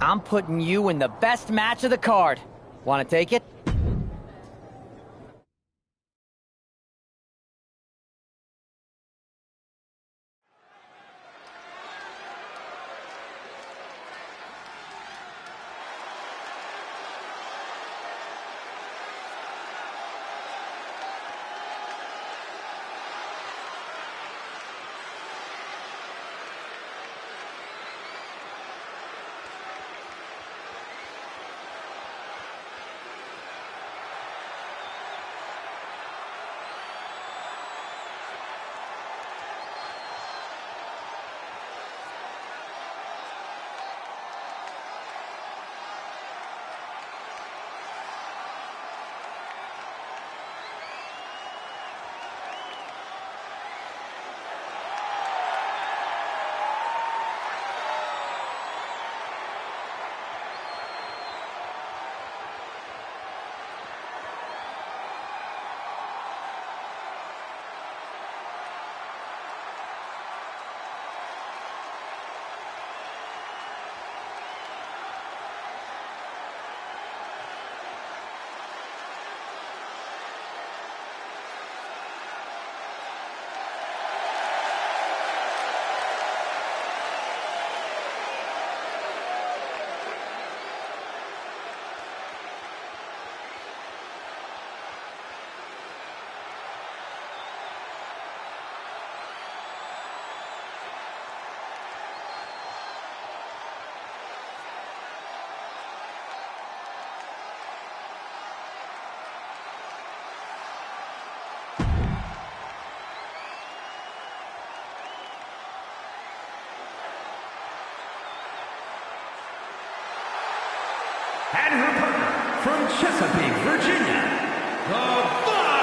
I'm putting you in the best match of the card. Want to take it? And her partner from Chesapeake, Virginia, the Virus.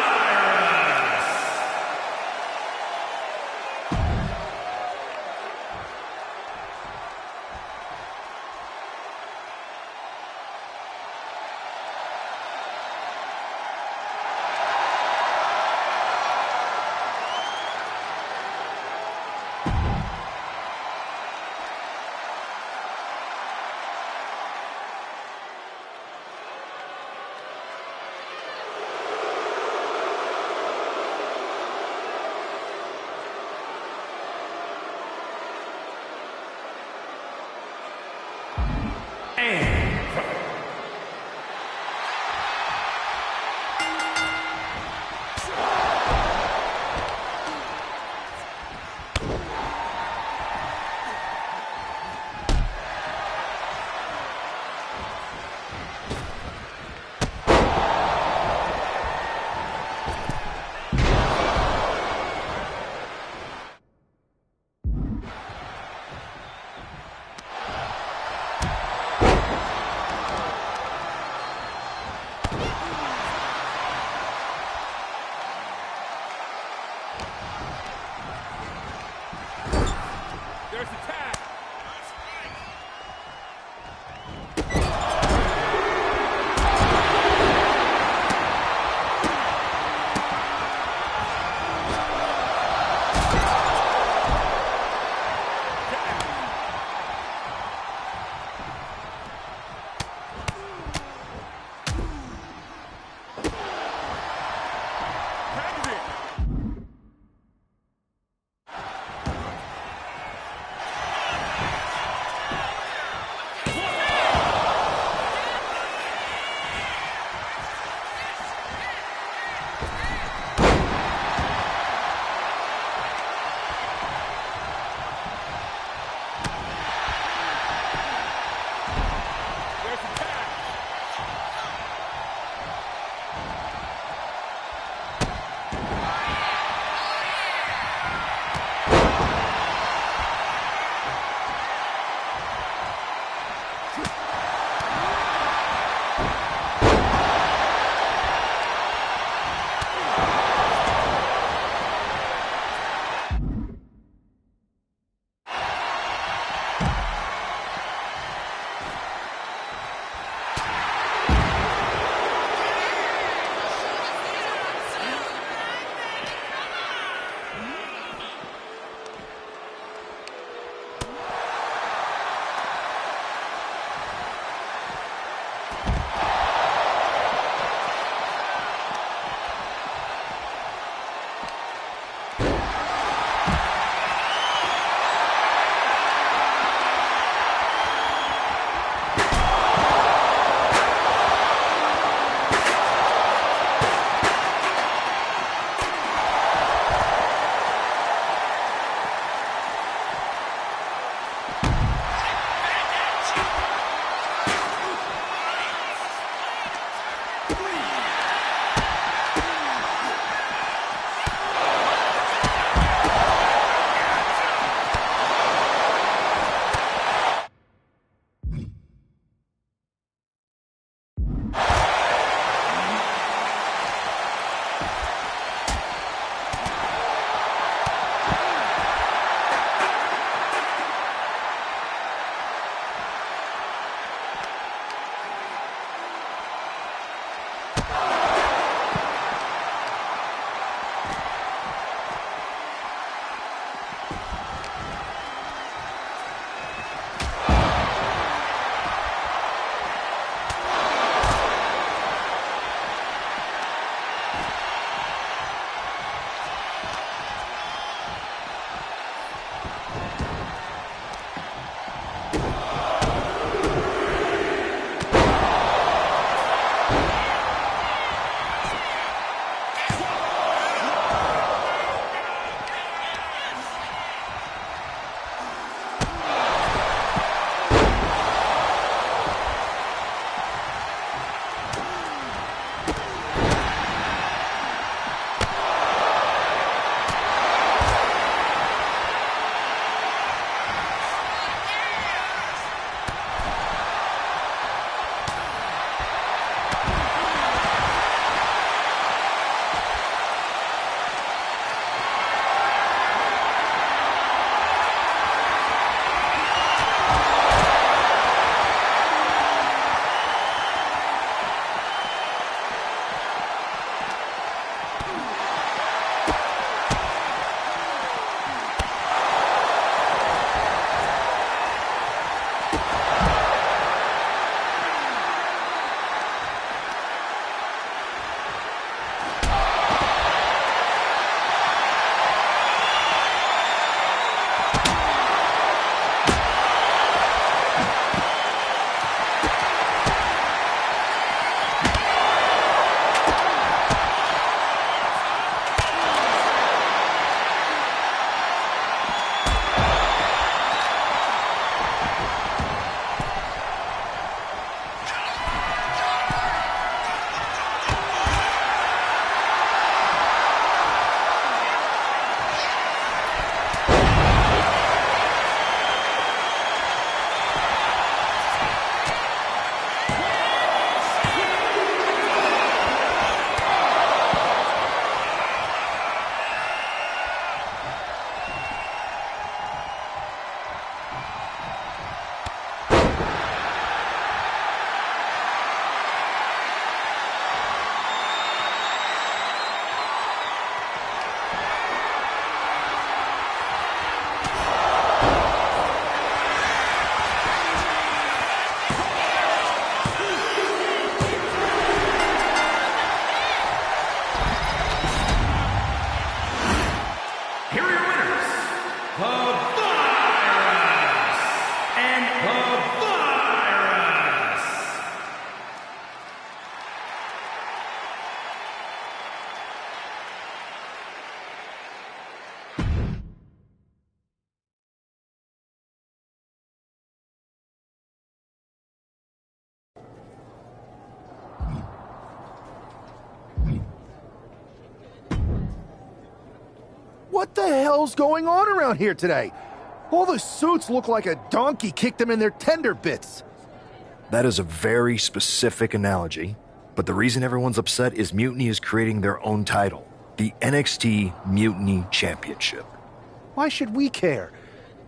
What the hell's going on around here today? All the suits look like a donkey kicked them in their tender bits. That is a very specific analogy, but the reason everyone's upset is Mutiny is creating their own title, the NXT Mutiny Championship. Why should we care?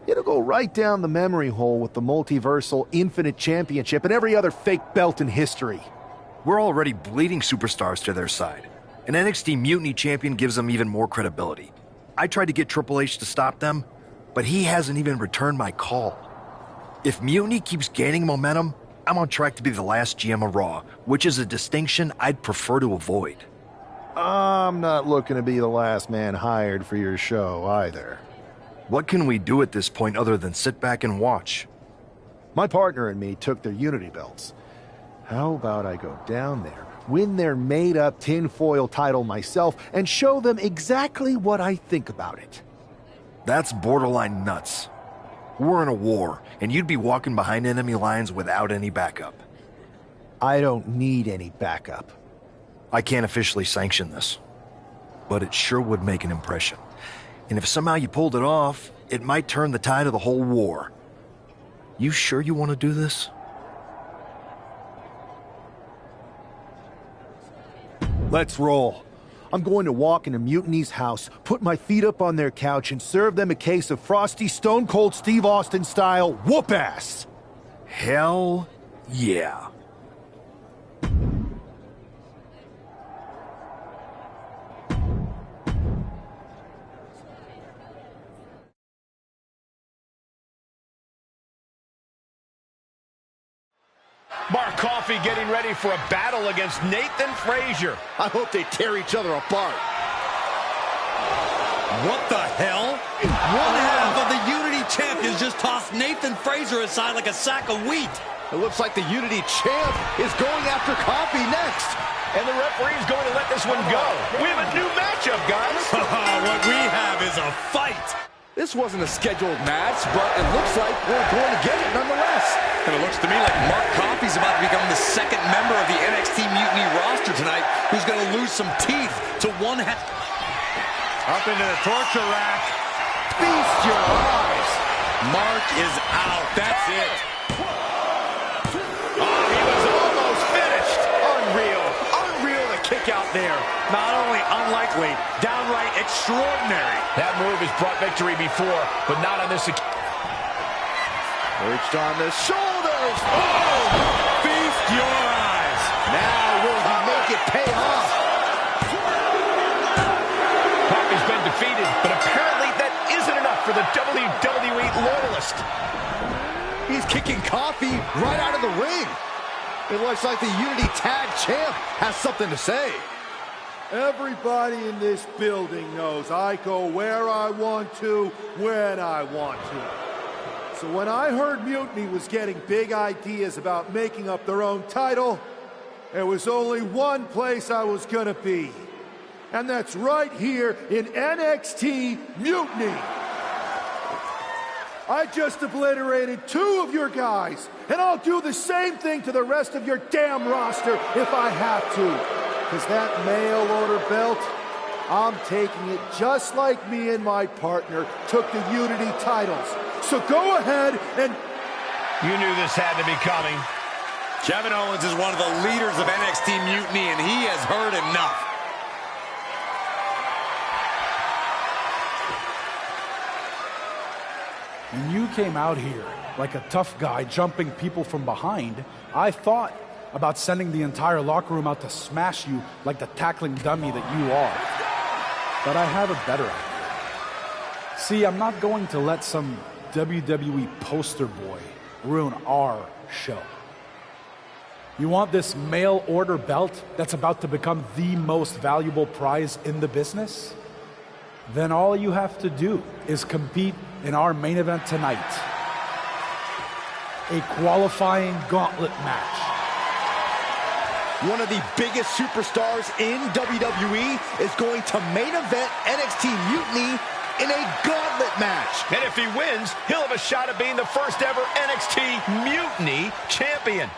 It'll go right down the memory hole with the multiversal Infinite Championship and every other fake belt in history. We're already bleeding superstars to their side. An NXT Mutiny champion gives them even more credibility. I tried to get Triple H to stop them, but he hasn't even returned my call. If Mutiny keeps gaining momentum, I'm on track to be the last GM of Raw, which is a distinction I'd prefer to avoid. I'm not looking to be the last man hired for your show either. What can we do at this point other than sit back and watch? My partner and me took their Unity belts. How about I go down there, win their made-up tinfoil title myself, and show them exactly what I think about it? That's borderline nuts. We're in a war, and you'd be walking behind enemy lines without any backup. I don't need any backup. I can't officially sanction this, but it sure would make an impression. And if somehow you pulled it off, it might turn the tide of the whole war. You sure you want to do this? Let's roll. I'm going to walk into Mutiny's house, put my feet up on their couch, and serve them a case of frosty Stone Cold Steve Austin style whoop-ass. Hell yeah. Mark Coffey getting ready for a battle against Nathan Frazier. I hope they tear each other apart. What the hell? One half of the Unity champions just tossed Nathan Frazier aside like a sack of wheat. It looks like the Unity champ is going after Coffey next. And the referee's going to let this one go. We have a new matchup, guys. What we have is a fight. This wasn't a scheduled match, but it looks like we're going to get it nonetheless. And it looks to me like Mark Coffey's about to become the second member of the NXT Mutiny roster tonight who's going to lose some teeth to one half. Up into the torture rack. Feast your eyes. Mark is out. That's it. Oh, he was almost finished. Unreal. Unreal to kick out there. Not only unlikely, downright extraordinary. That move has brought victory before, but not on this occasion. Perched on the shoulders. Oh! Feast your eyes. Now will he make it pay off? Coffey's been defeated, but apparently that isn't enough for the WWE loyalist. He's kicking Coffey right out of the ring. It looks like the Unity Tag Champ has something to say. Everybody in this building knows I go where I want to, when I want to. So when I heard Mutiny was getting big ideas about making up their own title, there was only one place I was gonna be. And that's right here in NXT Mutiny. I just obliterated 2 of your guys, and I'll do the same thing to the rest of your damn roster if I have to. Because that mail order belt, I'm taking it just like me and my partner took the Unity titles. So go ahead and... You knew this had to be coming. Kevin Owens is one of the leaders of NXT Mutiny, and he has heard enough. When you came out here like a tough guy jumping people from behind, I thought about sending the entire locker room out to smash you like the tackling dummy that you are. But I have a better idea. See, I'm not going to let some WWE poster boy ruin our show. You want this mail order belt that's about to become the most valuable prize in the business? Then all you have to do is compete in our main event tonight. A qualifying gauntlet match. One of the biggest superstars in WWE is going to main event NXT Mutiny in a gauntlet match. And if he wins, he'll have a shot at being the first ever NXT Mutiny champion.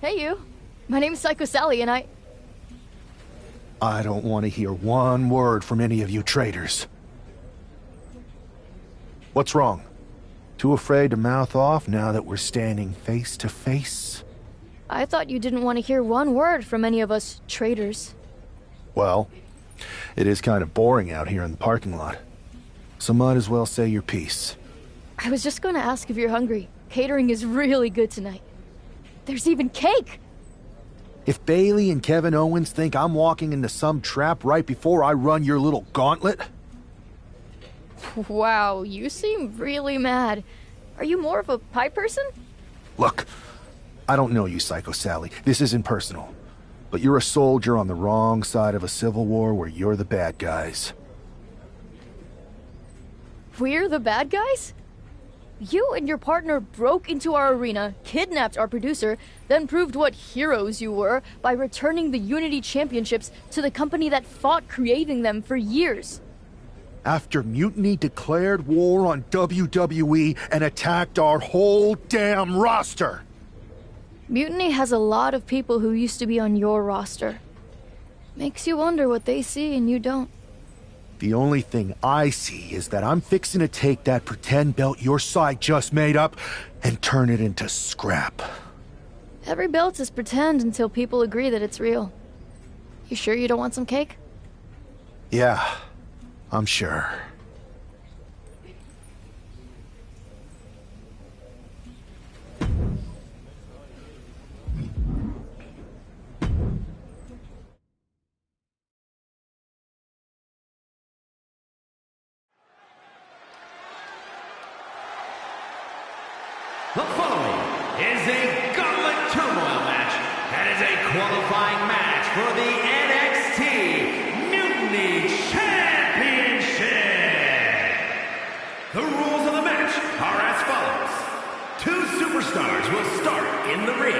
Hey, you. My name's Psycho Sally, and I don't want to hear one word from any of you traitors. What's wrong? Too afraid to mouth off now that we're standing face to face? I thought you didn't want to hear one word from any of us traitors. Well, it is kind of boring out here in the parking lot. So might as well say your piece. I was just going to ask if you're hungry. Catering is really good tonight. There's even cake! If Bailey and Kevin Owens think I'm walking into some trap right before I run your little gauntlet... Wow, you seem really mad. Are you more of a pie person? Look, I don't know you, Psycho Sally. This isn't personal. But you're a soldier on the wrong side of a civil war where you're the bad guys. We're the bad guys? You and your partner broke into our arena, kidnapped our producer, then proved what heroes you were by returning the Unity Championships to the company that fought creating them for years. After Mutiny declared war on WWE and attacked our whole damn roster! Mutiny has a lot of people who used to be on your roster. Makes you wonder what they see and you don't. The only thing I see is that I'm fixing to take that pretend belt your side just made up and turn it into scrap. Every belt is pretend until people agree that it's real. You sure you don't want some cake? Yeah, I'm sure. The following is a Gauntlet Turmoil match that is a qualifying match for the NXT Mutiny Championship. The rules of the match are as follows. 2 superstars will start in the ring.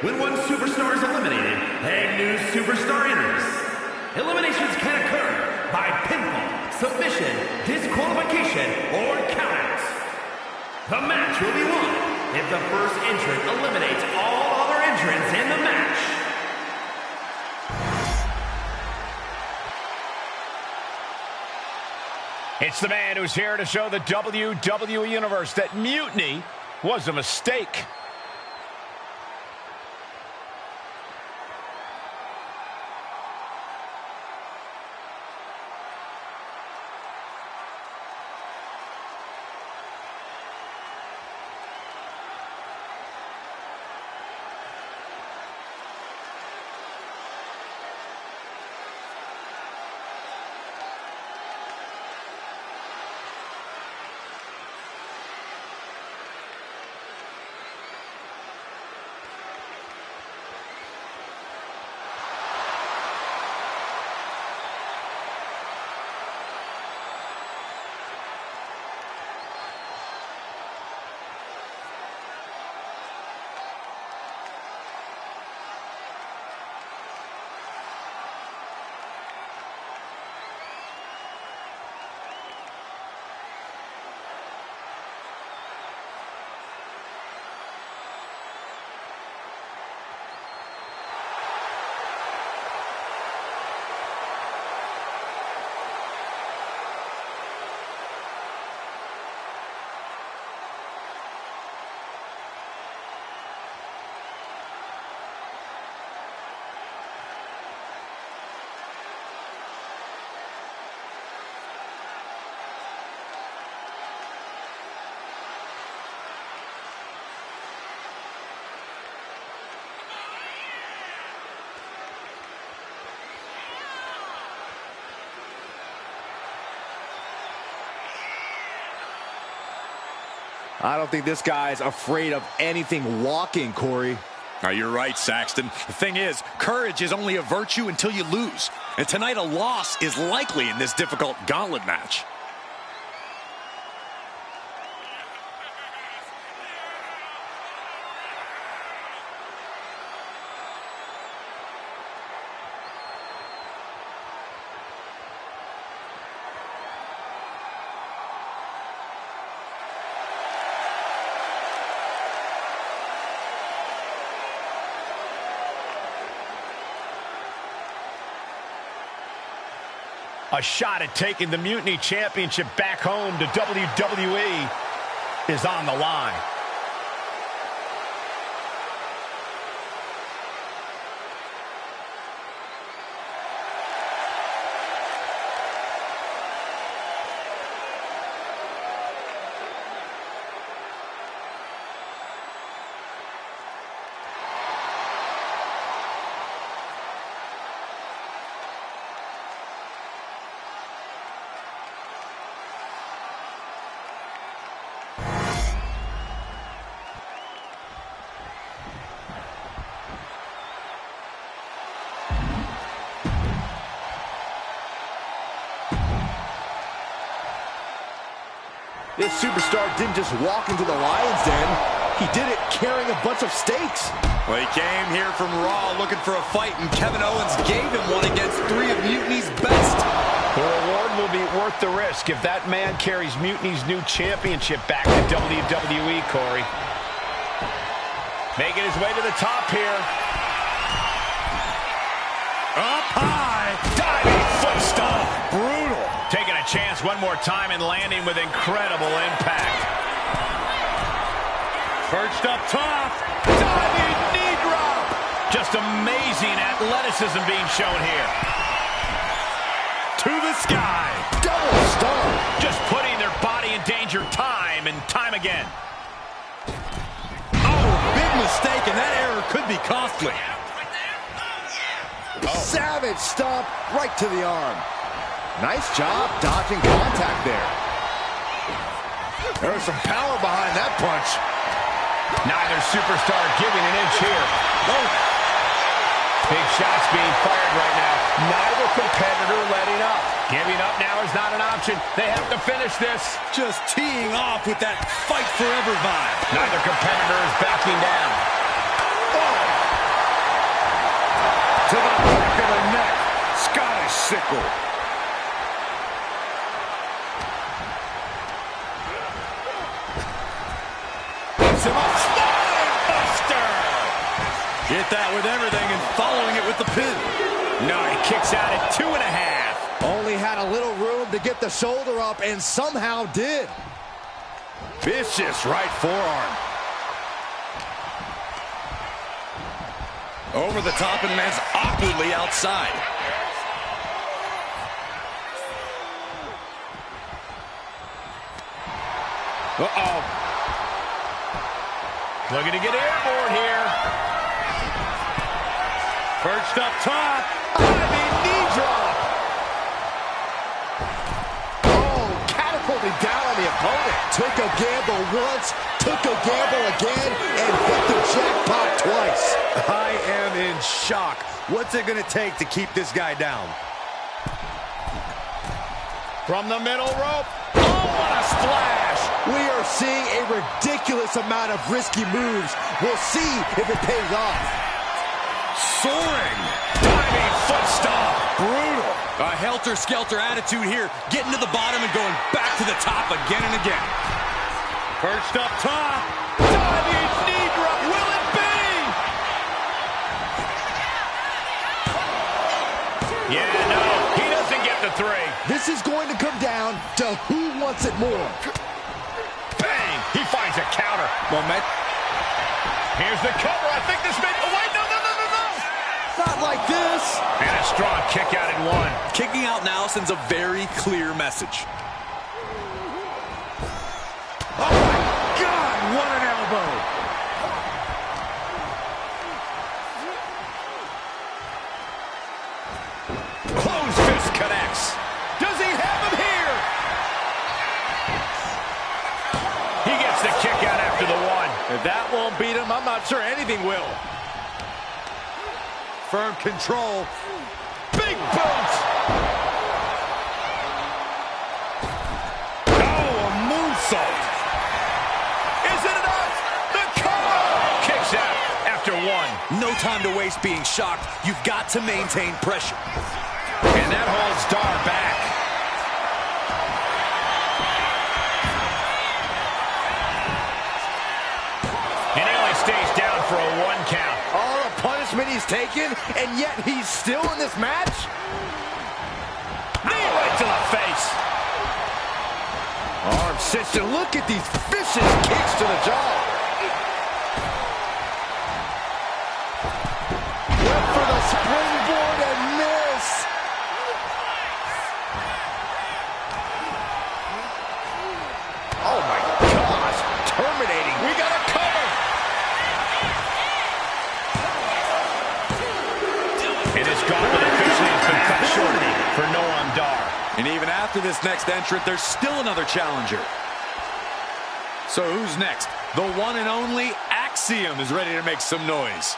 When one superstar is eliminated, a new superstar enters. Eliminations can occur by pinfall, submission, disqualification, or countouts. The match will be won if the first entrant eliminates all other entrants in the match. It's the man who's here to show the WWE Universe that Mutiny was a mistake. I don't think this guy's afraid of anything walking, Corey. Oh, you're right, Saxton. The thing is, courage is only a virtue until you lose. And tonight a loss is likely in this difficult gauntlet match. A shot at taking the Mutiny Championship back home to WWE is on the line. This superstar didn't just walk into the Lion's Den. He did it carrying a bunch of stakes. Well, he came here from Raw looking for a fight, and Kevin Owens gave him one against 3 of Mutiny's best. The reward will be worth the risk if that man carries Mutiny's new championship back to WWE, Corey. Making his way to the top here. Up high. Diving foot stomp. Brutal. Taking a chance one more time and landing with incredible impact. Perched up top. Diving knee drop. Just amazing athleticism being shown here. To the sky. Double stomp. Just putting their body in danger time and time again. Oh, big mistake, and that error could be costly. Savage stomp right to the arm. Nice job dodging contact there. There's some power behind that punch. Neither superstar giving an inch here. Oh. Big shots being fired right now. Neither competitor letting up. Giving up now is not an option. They have to finish this. Just teeing off with that fight forever vibe. Neither competitor is backing down. Oh. To the back of the neck. Scottish sickle. Get that with everything and following it with the pin. No, he kicks out at 2.5. Only had a little room to get the shoulder up and somehow did. Vicious right forearm. Over the top and lands awkwardly outside. Uh-oh. Looking to get airborne here. Perched up top. Diving knee drop. Oh, catapulted down on the opponent. Took a gamble once, took a gamble again, and hit the jackpot twice. I am in shock. What's it going to take to keep this guy down? From the middle rope. Oh, what a splash. We are seeing a ridiculous amount of risky moves. We'll see if it pays off. Soaring. Diving foot stomp. Brutal. A helter-skelter attitude here. Getting to the bottom and going back to the top again and again. Perched up top. Diving knee drop. Will it be? Yeah, no. He doesn't get the 3. This is going to come down to who wants it more. Bang. He finds a counter. Moment. Here's the cover. I think this may... Oh, wait, no. Not like this. And a strong kick out at 1. Kicking out now sends a very clear message. Oh, my God. What an elbow. Closed fist connects. Does he have him here? He gets the kick out after the 1. If that won't beat him, I'm not sure anything will. Firm control. Big boot. Oh, a moonsault. Is it enough? The cover. Kicks out after 1. No time to waste being shocked. You've got to maintain pressure. And that holds Dar back. And he only stays down for a 1 count. All the punishment he's taken, and yet he's still in this match? Knee right to the face. Arm cinched, and look at these vicious kicks to the jaw. Went for the springboard and miss. Oh my gosh, terminating. We got a cover. And his gauntlet officially has been cut short for Noam Dar. And even after this next entrant, there's still another challenger. So who's next? The one and only Axiom is ready to make some noise.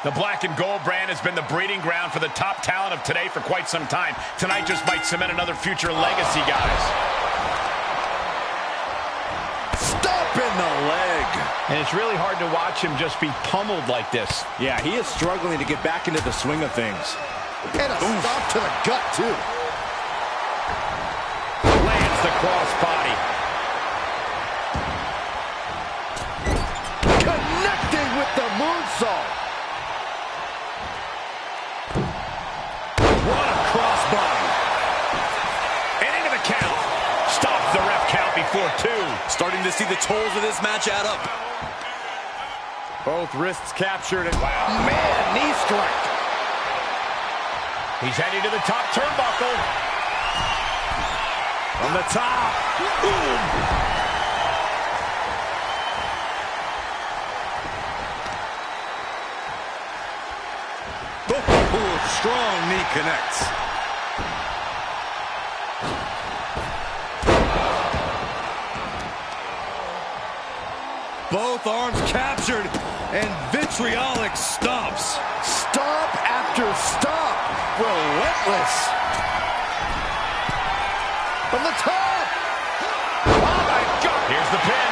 The black and gold brand has been the breeding ground for the top talent of today for quite some time. Tonight just might cement another future legacy, guys. Stop in the leg. And it's really hard to watch him just be pummeled like this. Yeah, he is struggling to get back into the swing of things. And a stop to the gut, too. Lands the crossbody. Connecting with the moonsault. What a crossbody. And into the count. Stops the ref count before 2. Starting to see the tolls of this match add up. Both wrists captured, and wow, man, knee strike. He's heading to the top turnbuckle. On the top. Boom. Ooh, strong knee connects. Both arms captured, and vitriolic stomps. Stomp after stomp. Relentless. From the top. Oh, my God. Here's the pin.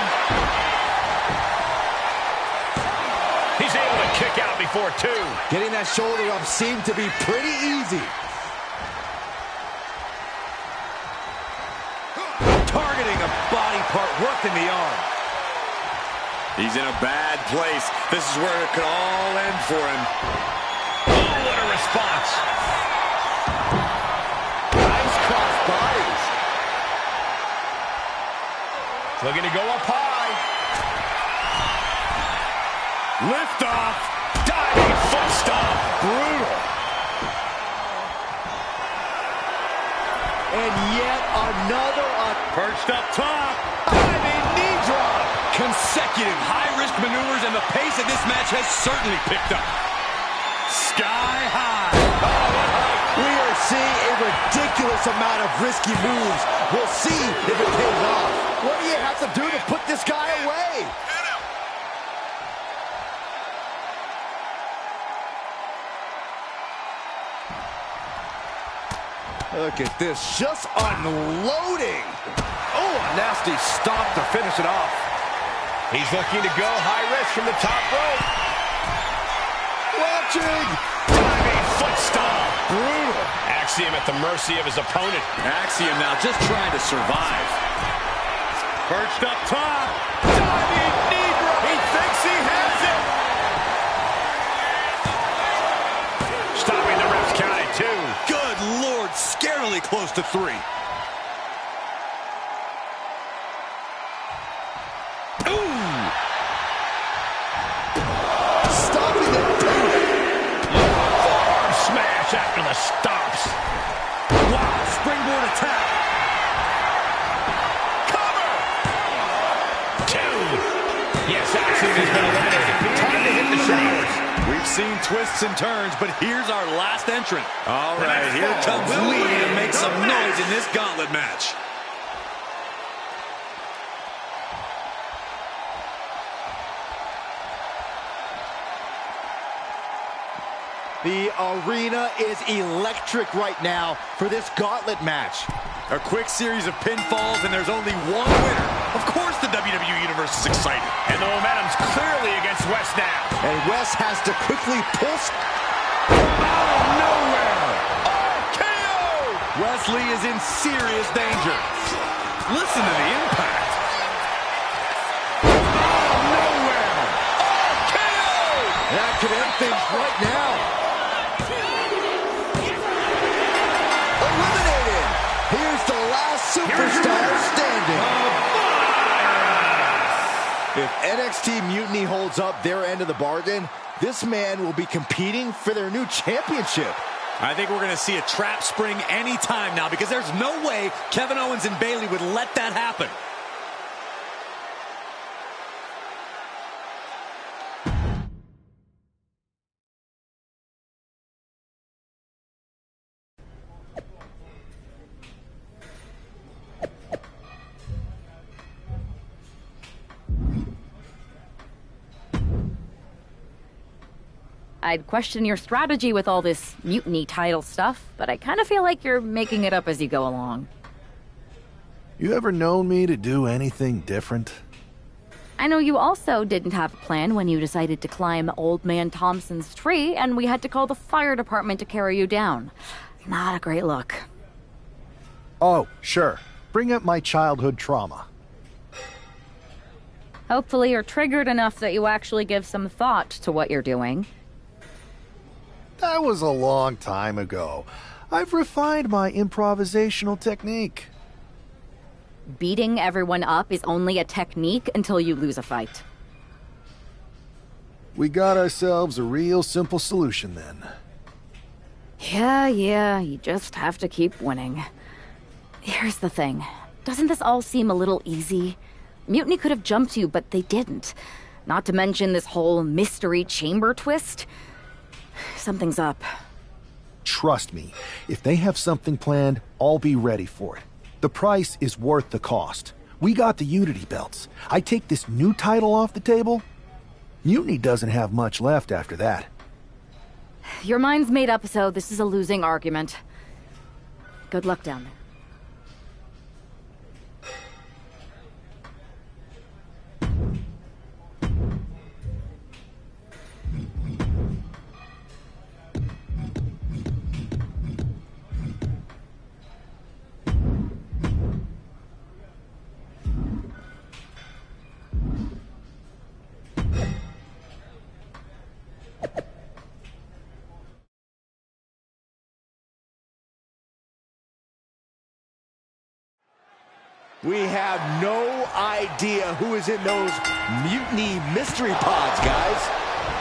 He's able to kick out before 2. Getting that shoulder up seemed to be pretty easy. Targeting a body part, working the arm. He's in a bad place. This is where it could all end for him. Oh, what a response. Nice cross bodies. Looking to go up high. Lift off. Diving foot stomp. Brutal. And yet another Perched up top. diving knee drop. Consecutive high-risk maneuvers, and the pace of this match has certainly picked up. Sky high. We are seeing a ridiculous amount of risky moves. We'll see if it pays off. What do you have to do to put this guy away? Look at this, just unloading. Oh, a nasty stomp to finish it off. He's looking to go high risk from the top rope. Launching. Diving foot stomp. Brutal. Axiom at the mercy of his opponent. Axiom now just trying to survive. Perched up top. Diving knee drop. He thinks he has it. Stopping the ref's count at 2. Good Lord, scarily close to 3. After the stops. Wow, springboard attack. Cover! 2. Yes, Axiom has been eliminated. Time to hit the showers. We've seen twists and turns, but here's our last entrant. All right, here comes Lee to make some noise in this gauntlet match. The arena is electric right now for this gauntlet match. A quick series of pinfalls, and there's only one winner. Of course the WWE Universe is excited. And the momentum's clearly against Wes now. And Wes has to quickly pull out of nowhere. RKO! Wesley is in serious danger. Listen to the impact. Out of nowhere. things right now. Eliminated. Here's the last superstar standing. If NXT Mutiny holds up their end of the bargain, this man will be competing for their new championship. I think we're going to see a trap spring anytime now, because there's no way Kevin Owens and Bayley would let that happen. I'd question your strategy with all this mutiny title stuff, but I kind of feel like you're making it up as you go along. You ever known me to do anything different? I know you also didn't have a plan when you decided to climb Old Man Thompson's tree, and we had to call the fire department to carry you down. Not a great look. Oh, sure. Bring up my childhood trauma. Hopefully you're triggered enough that you actually give some thought to what you're doing. That was a long time ago. I've refined my improvisational technique. Beating everyone up is only a technique until you lose a fight. We got ourselves a real simple solution then. Yeah, you just have to keep winning. Here's the thing. Doesn't this all seem a little easy? Mutiny could have jumped you, but they didn't. Not to mention this whole mystery chamber twist. Something's up. Trust me, if they have something planned, I'll be ready for it. The price is worth the cost. We got the Unity belts. I take this new title off the table, Mutiny doesn't have much left after that. Your mind's made up, so this is a losing argument. Good luck down there. We have no idea who is in those Mutiny mystery pods, guys.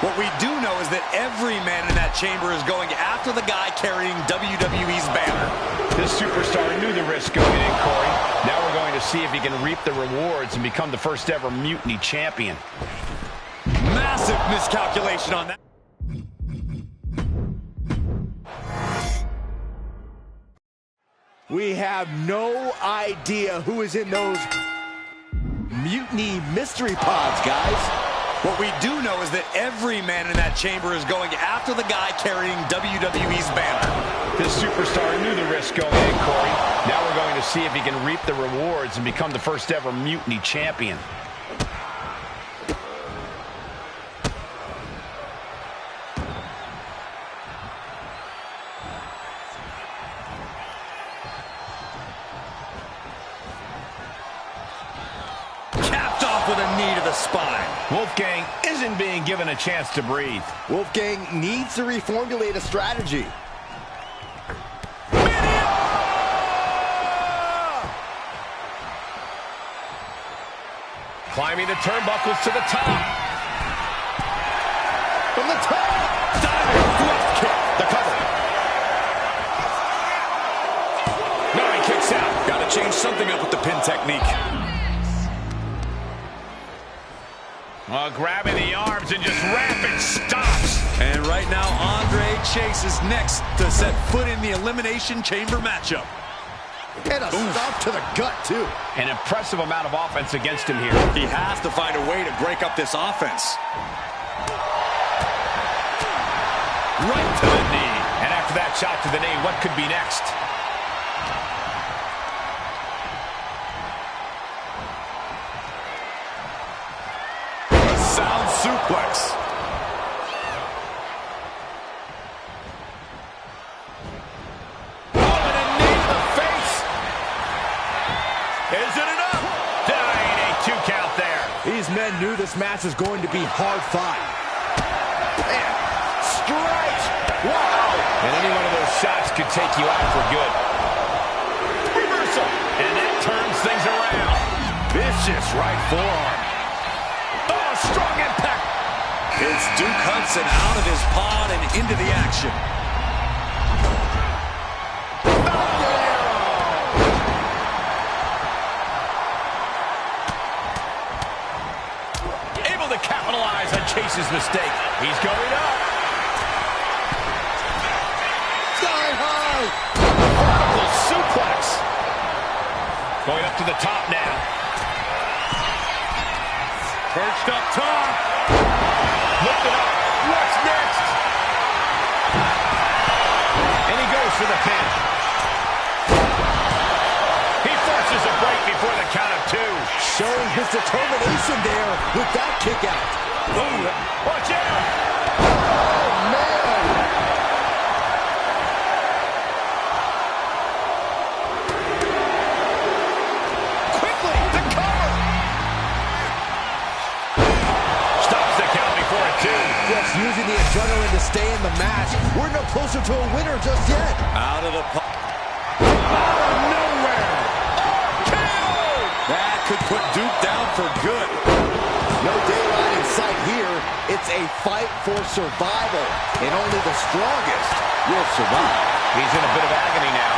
What we do know is that every man in that chamber is going after the guy carrying WWE's banner. This superstar knew the risk going in, Corey. Now we're going to see if he can reap the rewards and become the first ever Mutiny champion. Massive miscalculation on that. We have no idea who is in those Mutiny mystery pods, guys. What we do know is that every man in that chamber is going after the guy carrying WWE's banner. This superstar knew the risk going in, Corey. Now we're going to see if he can reap the rewards and become the first ever Mutiny champion. With a knee to the spine. Wolfgang isn't being given a chance to breathe. Wolfgang needs to reformulate a strategy. Climbing the turnbuckles to the top. From the top. Diving left kick. The cover. No, he kicks out. Got to change something up with the pin technique. Grabbing the arms and just rapid stops. And right now, Andre Chase is next to set foot in the Elimination Chamber matchup. And a stop to the gut, too. An impressive amount of offense against him here. He has to find a way to break up this offense. Right to the knee. And after that shot to the knee, what could be next? Sound suplex. Oh, and a knee to the face. Is it enough? Dying a 2 count there. These men knew this match was going to be hard fought. Man, strikes. Wow. And any one of those shots could take you out for good. Reversal. And that turns things around. Vicious right forearm. Oh, strong impact. It's Duke Hudson out of his pod and into the action. Able to capitalize on Chase's mistake. He's going up. Sky high. Vertical suplex. Going up to the top now. Perched up top. Lifted up. What's next? And he goes for the pin. He forces a break before the count of 2. Showing his determination there with that kick out. Ooh, watch out! Oh, man. Quickly, the cover! Stops the count before a 2. Just using the adrenaline to stay in the match. We're no closer to a winner just yet. Out of the Out of nowhere! RKO! That could put Duke down for good. No daylight in sight here. It's a fight for survival, and only the strongest will survive. He's in a bit of agony now.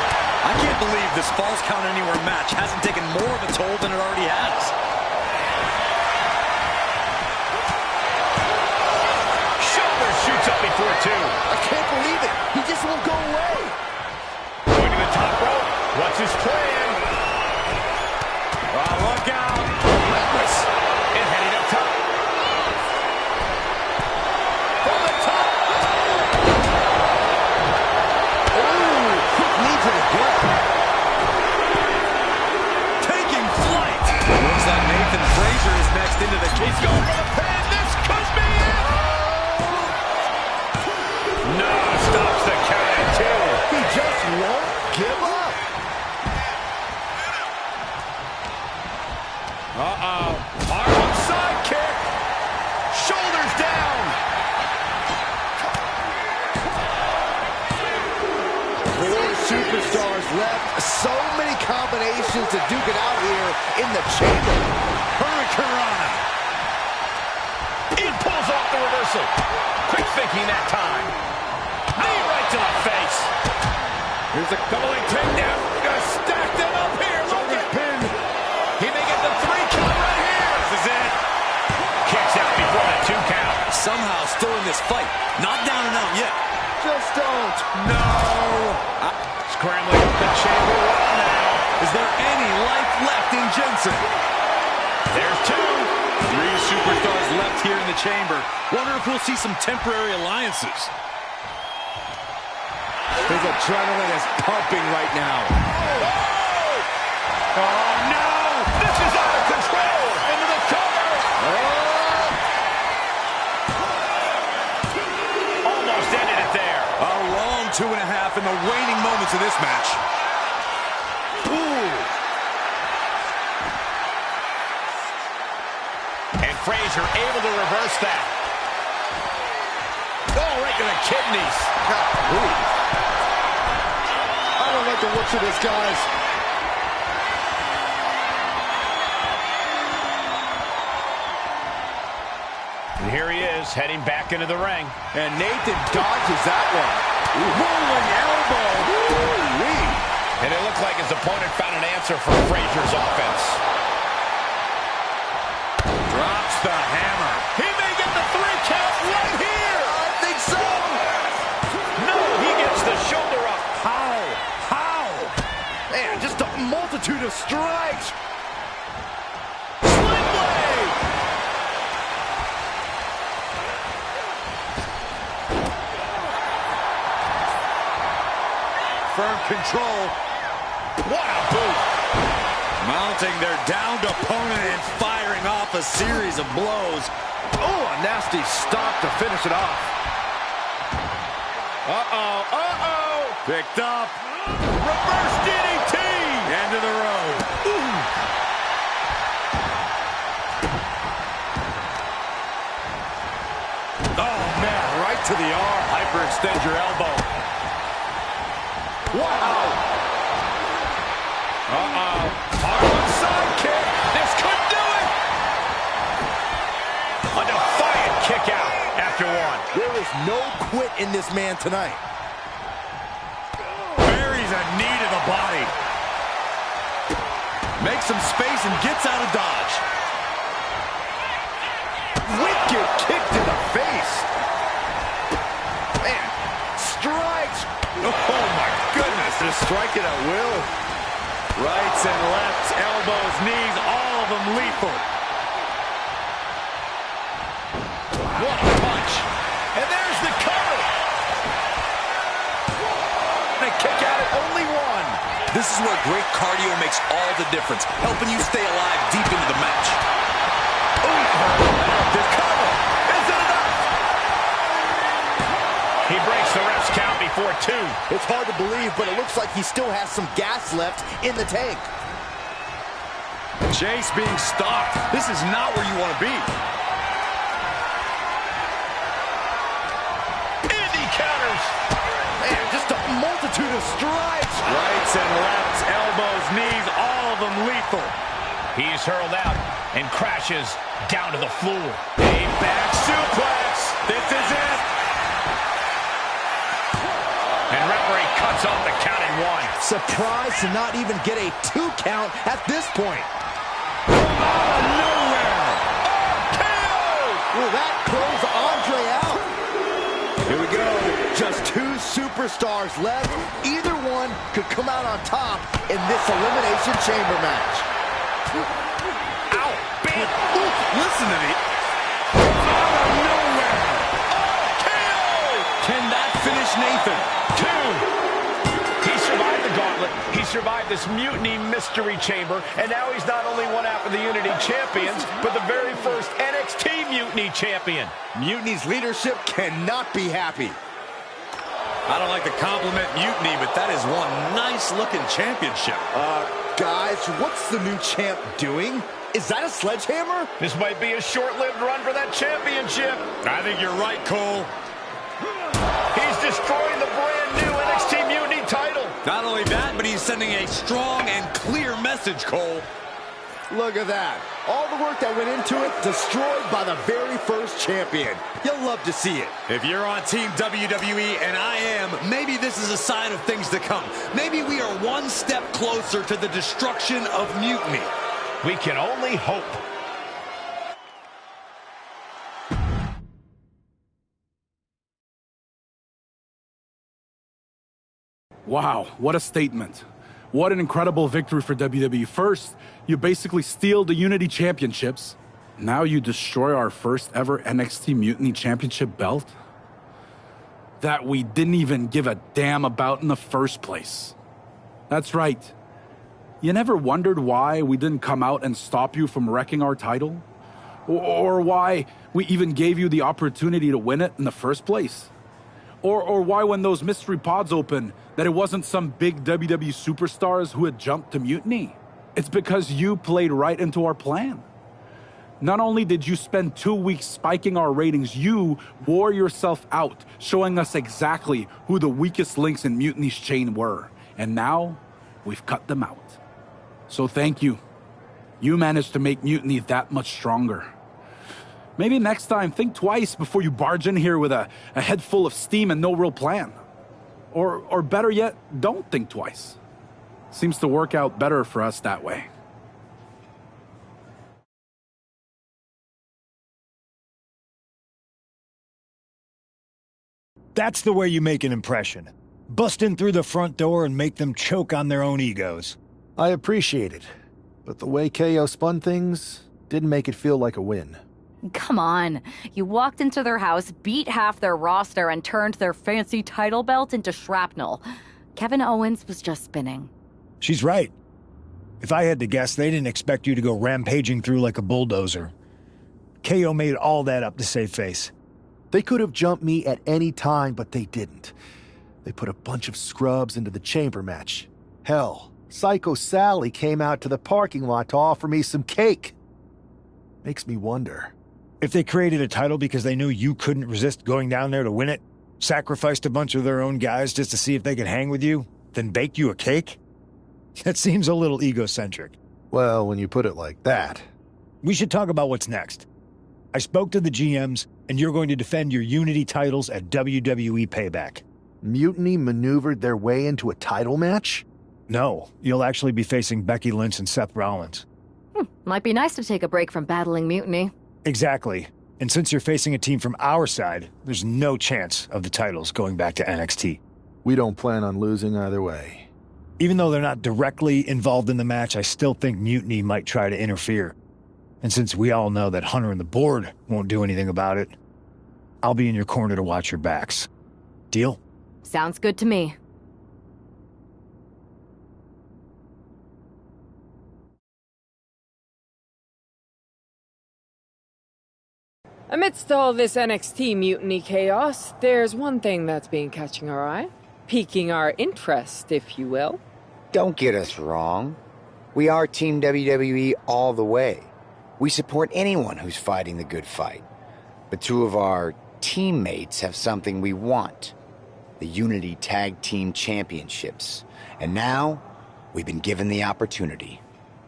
I can't believe this Falls Count Anywhere match hasn't taken more of a toll than it already has. Shoulder shoots up before 2. I can't believe it. He just won't go away. Going to the top rope. What's his plan? Oh, look out. Reckless. And heading up top. From the top. Oh, quick knee to the gut. Taking flight. Looks like Nathan Frazier is next into the case. He's going for the pin. This could be it. No, stops the count at 2. He just won't give up. Uh-oh. Arm side kick. Shoulders down. 4 superstars left. So many combinations to duke it out here in the chamber. Hurricanrana. He pulls off the reversal. Quick thinking that time. Knee right to the face. Here's a doubling takedown. Gonna stack them up here. Shoulders pinned. He may get the 3 count right here. This is it. Kicks out before the 2 count. Somehow still in this fight. Not down and out yet. Just don't. No. Scrambling up the chamber wall now. Is there any life left in Jensen? There's 2. 3 superstars left here in the chamber. Wonder if we'll see some temporary alliances. His adrenaline is pumping right now. Oh, no! This is out of control! Into the cover! Almost ended it there. A long 2.5 in the waning moments of this match. Ooh. And Frazier able to reverse that. Oh, right to the kidneys. I don't like the looks of this, guys. And here he is, heading back into the ring. And Nathan dodges that one. Rolling elbow. Woo-wee. And it looked like his opponent found an answer for Frazier's offense. Drops the hammer. He may get the 3 count right here. I think so. No, he gets the shoulder up. How? Man, just a multitude of strikes. Sling blade. Firm control. What a boot. Mounting their downed opponent and firing off a series of blows. Oh, a nasty stop to finish it off. Picked up. Reverse DDT. End of the road. Oh, man, right to the arm. High hyperextend your elbow. Wow. Hard side kick. This could do it. A defiant kick out after one. There is no quit in this man tonight. Buries a knee to the body. Makes some space and gets out of dodge. Wicked kick to the face. Man, strikes. Oh my goodness, they're striking at will. Rights and lefts, elbows, knees, all of them lethal. What a punch. And there's the cover. And a kick out at only one. This is where great cardio makes all the difference, helping you stay alive deep into the match. The cover. Is it enough? He breaks the ref's count before two. It's hard to believe, but it looks like he still has some gas left in the tank. Chase being stopped. This is not where you want to be. Indy counters. Man, just a multitude of strikes. Rights and lefts, elbows, knees, all of them lethal. He's hurled out and crashes down to the floor. A back suplex. This is it. And referee cuts off the count in one. Surprised to not even get a 2 count at this point. Out of nowhere. Will that close Andre out? Here we go. Just 2 superstars left. Either one could come out on top in this Elimination Chamber match. Ow! Big. Listen to me. Out of nowhere. Can that finish Nathan? 2. He survived the gauntlet. He survived this mutiny mystery chamber. And now he's not only one half of the Unity champions, but the very first NXT Mutiny champion. Mutiny's leadership cannot be happy. I don't like to compliment Mutiny, but that is one nice-looking championship. Guys, what's the new champ doing? Is that a sledgehammer? This might be a short-lived run for that championship. I think you're right, Cole. He's destroying the brand-new NXT Mutiny title. Not only that, but he's sending a strong and clear message, Cole. Look at that. All the work that went into it, destroyed by the very first champion. You'll love to see it. If you're on Team WWE, and I am, maybe this is a sign of things to come. Maybe we are one step closer to the destruction of Mutiny. We can only hope. Wow, what a statement. What an incredible victory for WWE. First, you basically steal the Unity Championships. Now you destroy our first ever NXT Mutiny Championship belt that we didn't even give a damn about in the first place. That's right. You never wondered why we didn't come out and stop you from wrecking our title? Or why we even gave you the opportunity to win it in the first place? Or why when those mystery pods opened, that it wasn't some big WWE superstars who had jumped to Mutiny? It's because you played right into our plan. Not only did you spend 2 weeks spiking our ratings, you wore yourself out, showing us exactly who the weakest links in Mutiny's chain were. And now, we've cut them out. So thank you. You managed to make Mutiny that much stronger. Maybe next time, think twice before you barge in here with a head full of steam and no real plan. Or better yet, don't think twice. Seems to work out better for us that way. That's the way you make an impression. Bust in through the front door and make them choke on their own egos. I appreciate it, but the way KO spun things didn't make it feel like a win. Come on. You walked into their house, beat half their roster, and turned their fancy title belt into shrapnel. Kevin Owens was just spinning. She's right. If I had to guess, they didn't expect you to go rampaging through like a bulldozer. KO made all that up to save face. They could have jumped me at any time, but they didn't. They put a bunch of scrubs into the chamber match. Hell, Psycho Sally came out to the parking lot to offer me some cake. Makes me wonder. If they created a title because they knew you couldn't resist going down there to win it, Sacrificed a bunch of their own guys just to see if they could hang with you, then baked you a cake? That seems a little egocentric. Well, when you put it like that. We should talk about what's next. I spoke to the GMs, and you're going to defend your Unity titles at WWE Payback. Mutiny maneuvered their way into a title match? No, you'll actually be facing Becky Lynch and Seth Rollins. Might be nice to take a break from battling Mutiny. Exactly. And since you're facing a team from our side, there's no chance of the titles going back to NXT. We don't plan on losing either way. Even though they're not directly involved in the match, I still think Mutiny might try to interfere. And since we all know that Hunter and the board won't do anything about it, I'll be in your corner to watch your backs. Deal? Sounds good to me. Amidst all this NXT mutiny chaos, there's one thing that's been catching our eye. Piquing our interest, if you will. Don't get us wrong. We are Team WWE all the way. We support anyone who's fighting the good fight. But two of our teammates have something we want. The Unity Tag Team Championships. And now, we've been given the opportunity.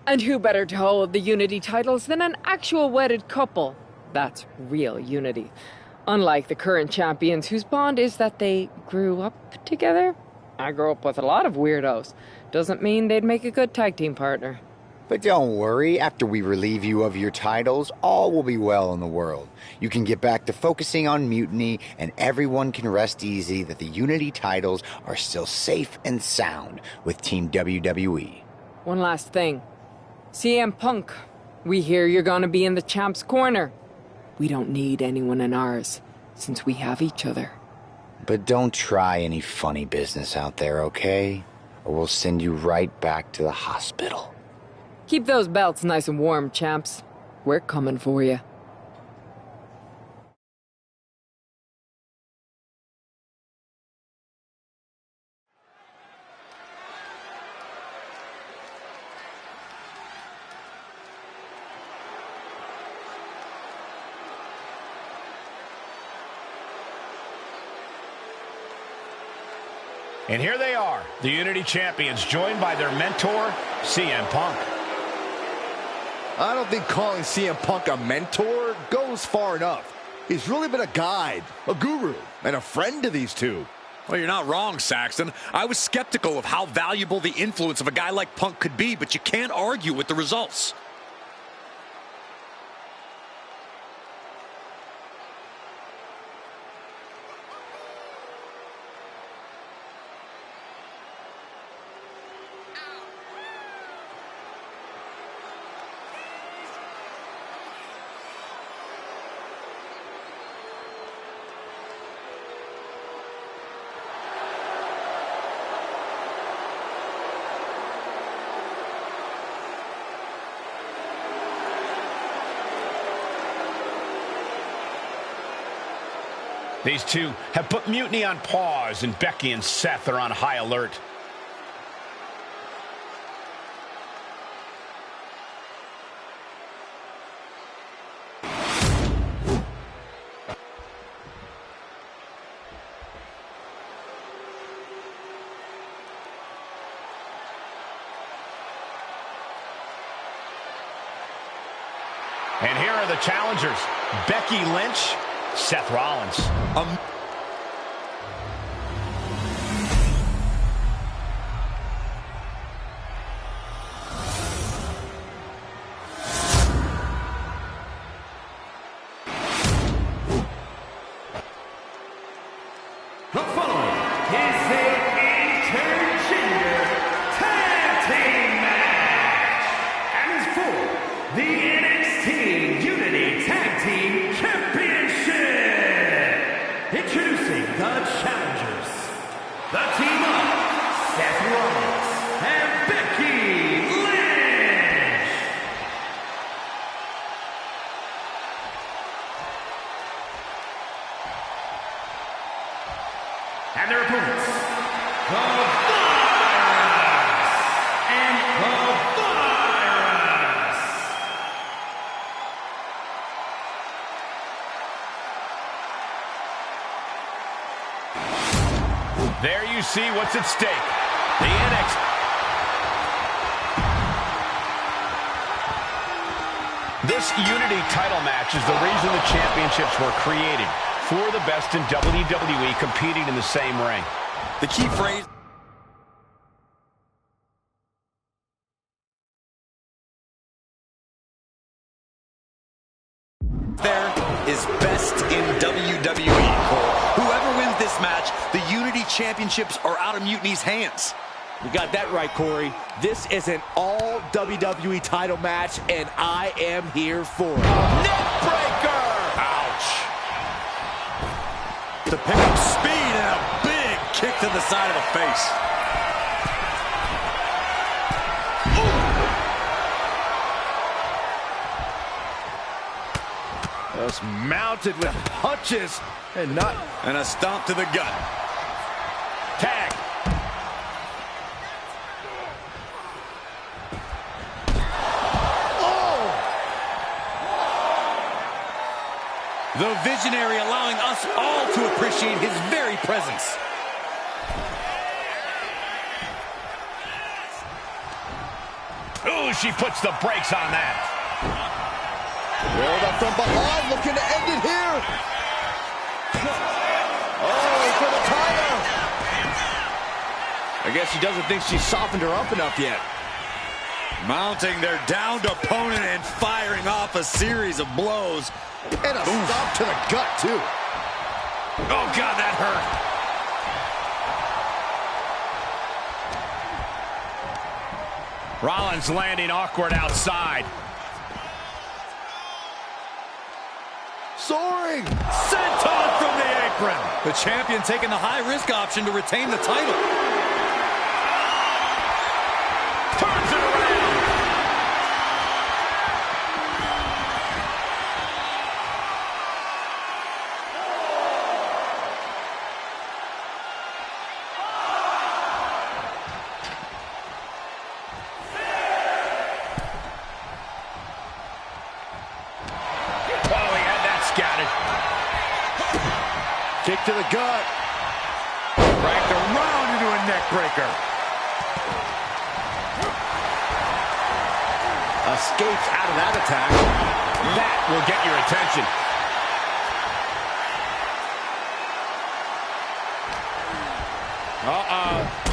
And who better to hold the Unity titles than an actual wedded couple? That's real unity. Unlike the current champions whose bond is that they grew up together. I grew up with a lot of weirdos. Doesn't mean they'd make a good tag team partner. But don't worry, after we relieve you of your titles, all will be well in the world. You can get back to focusing on Mutiny, and everyone can rest easy that the Unity titles are still safe and sound with Team WWE. One last thing. CM Punk, we hear you're gonna be in the champ's corner. We don't need anyone in ours, since we have each other. But don't try any funny business out there, okay? Or we'll send you right back to the hospital. Keep those belts nice and warm, champs. We're coming for you. And here they are, the Unity Champions, joined by their mentor, CM Punk. I don't think calling CM Punk a mentor goes far enough. He's really been a guide, a guru, and a friend to these two. Well, you're not wrong, Saxton. I was skeptical of how valuable the influence of a guy like Punk could be, but you can't argue with the results. These two have put Mutiny on pause, and Becky and Seth are on high alert. And here are the challengers, Becky Lynch, Seth Rollins. The following is a intergender tag team match and is for the NXT Unity Tag Team Championship. Introducing the challengers, the team of Seth Rollins and Becky Lynch. And their opponents, the Virus and the Virus. There you see what's at stake. The NXT. This Unity title match is the reason the championships were created. For the best in WWE competing in the same ring. The key phrase... there is best in WWE, Cole. Whoever wins this match, the Unity Championships are out of Mutiny's hands. You got that right, Corey. This is an all WWE title match, and I am here for it. Neckbreaker! Ouch. To pick up speed and a big kick to the side of the face. Just mounted with punches and not... And a stomp to the gut. Tag. Oh! The Visionary allowing us all to appreciate his very presence. Ooh, she puts the brakes on that. Rolled up from behind, looking to end it here. Oh, for the title. I guess she doesn't think she's softened her up enough yet. Mounting their downed opponent and firing off a series of blows. And a stomp to the gut, too. Oh, God, that hurt. Rollins landing awkward outside. Soaring! Senton from the apron. The champion taking the high-risk option to retain the title. Turns it around. Kick to the gut. Cranked around into a neck breaker. Escapes out of that attack. That will get your attention.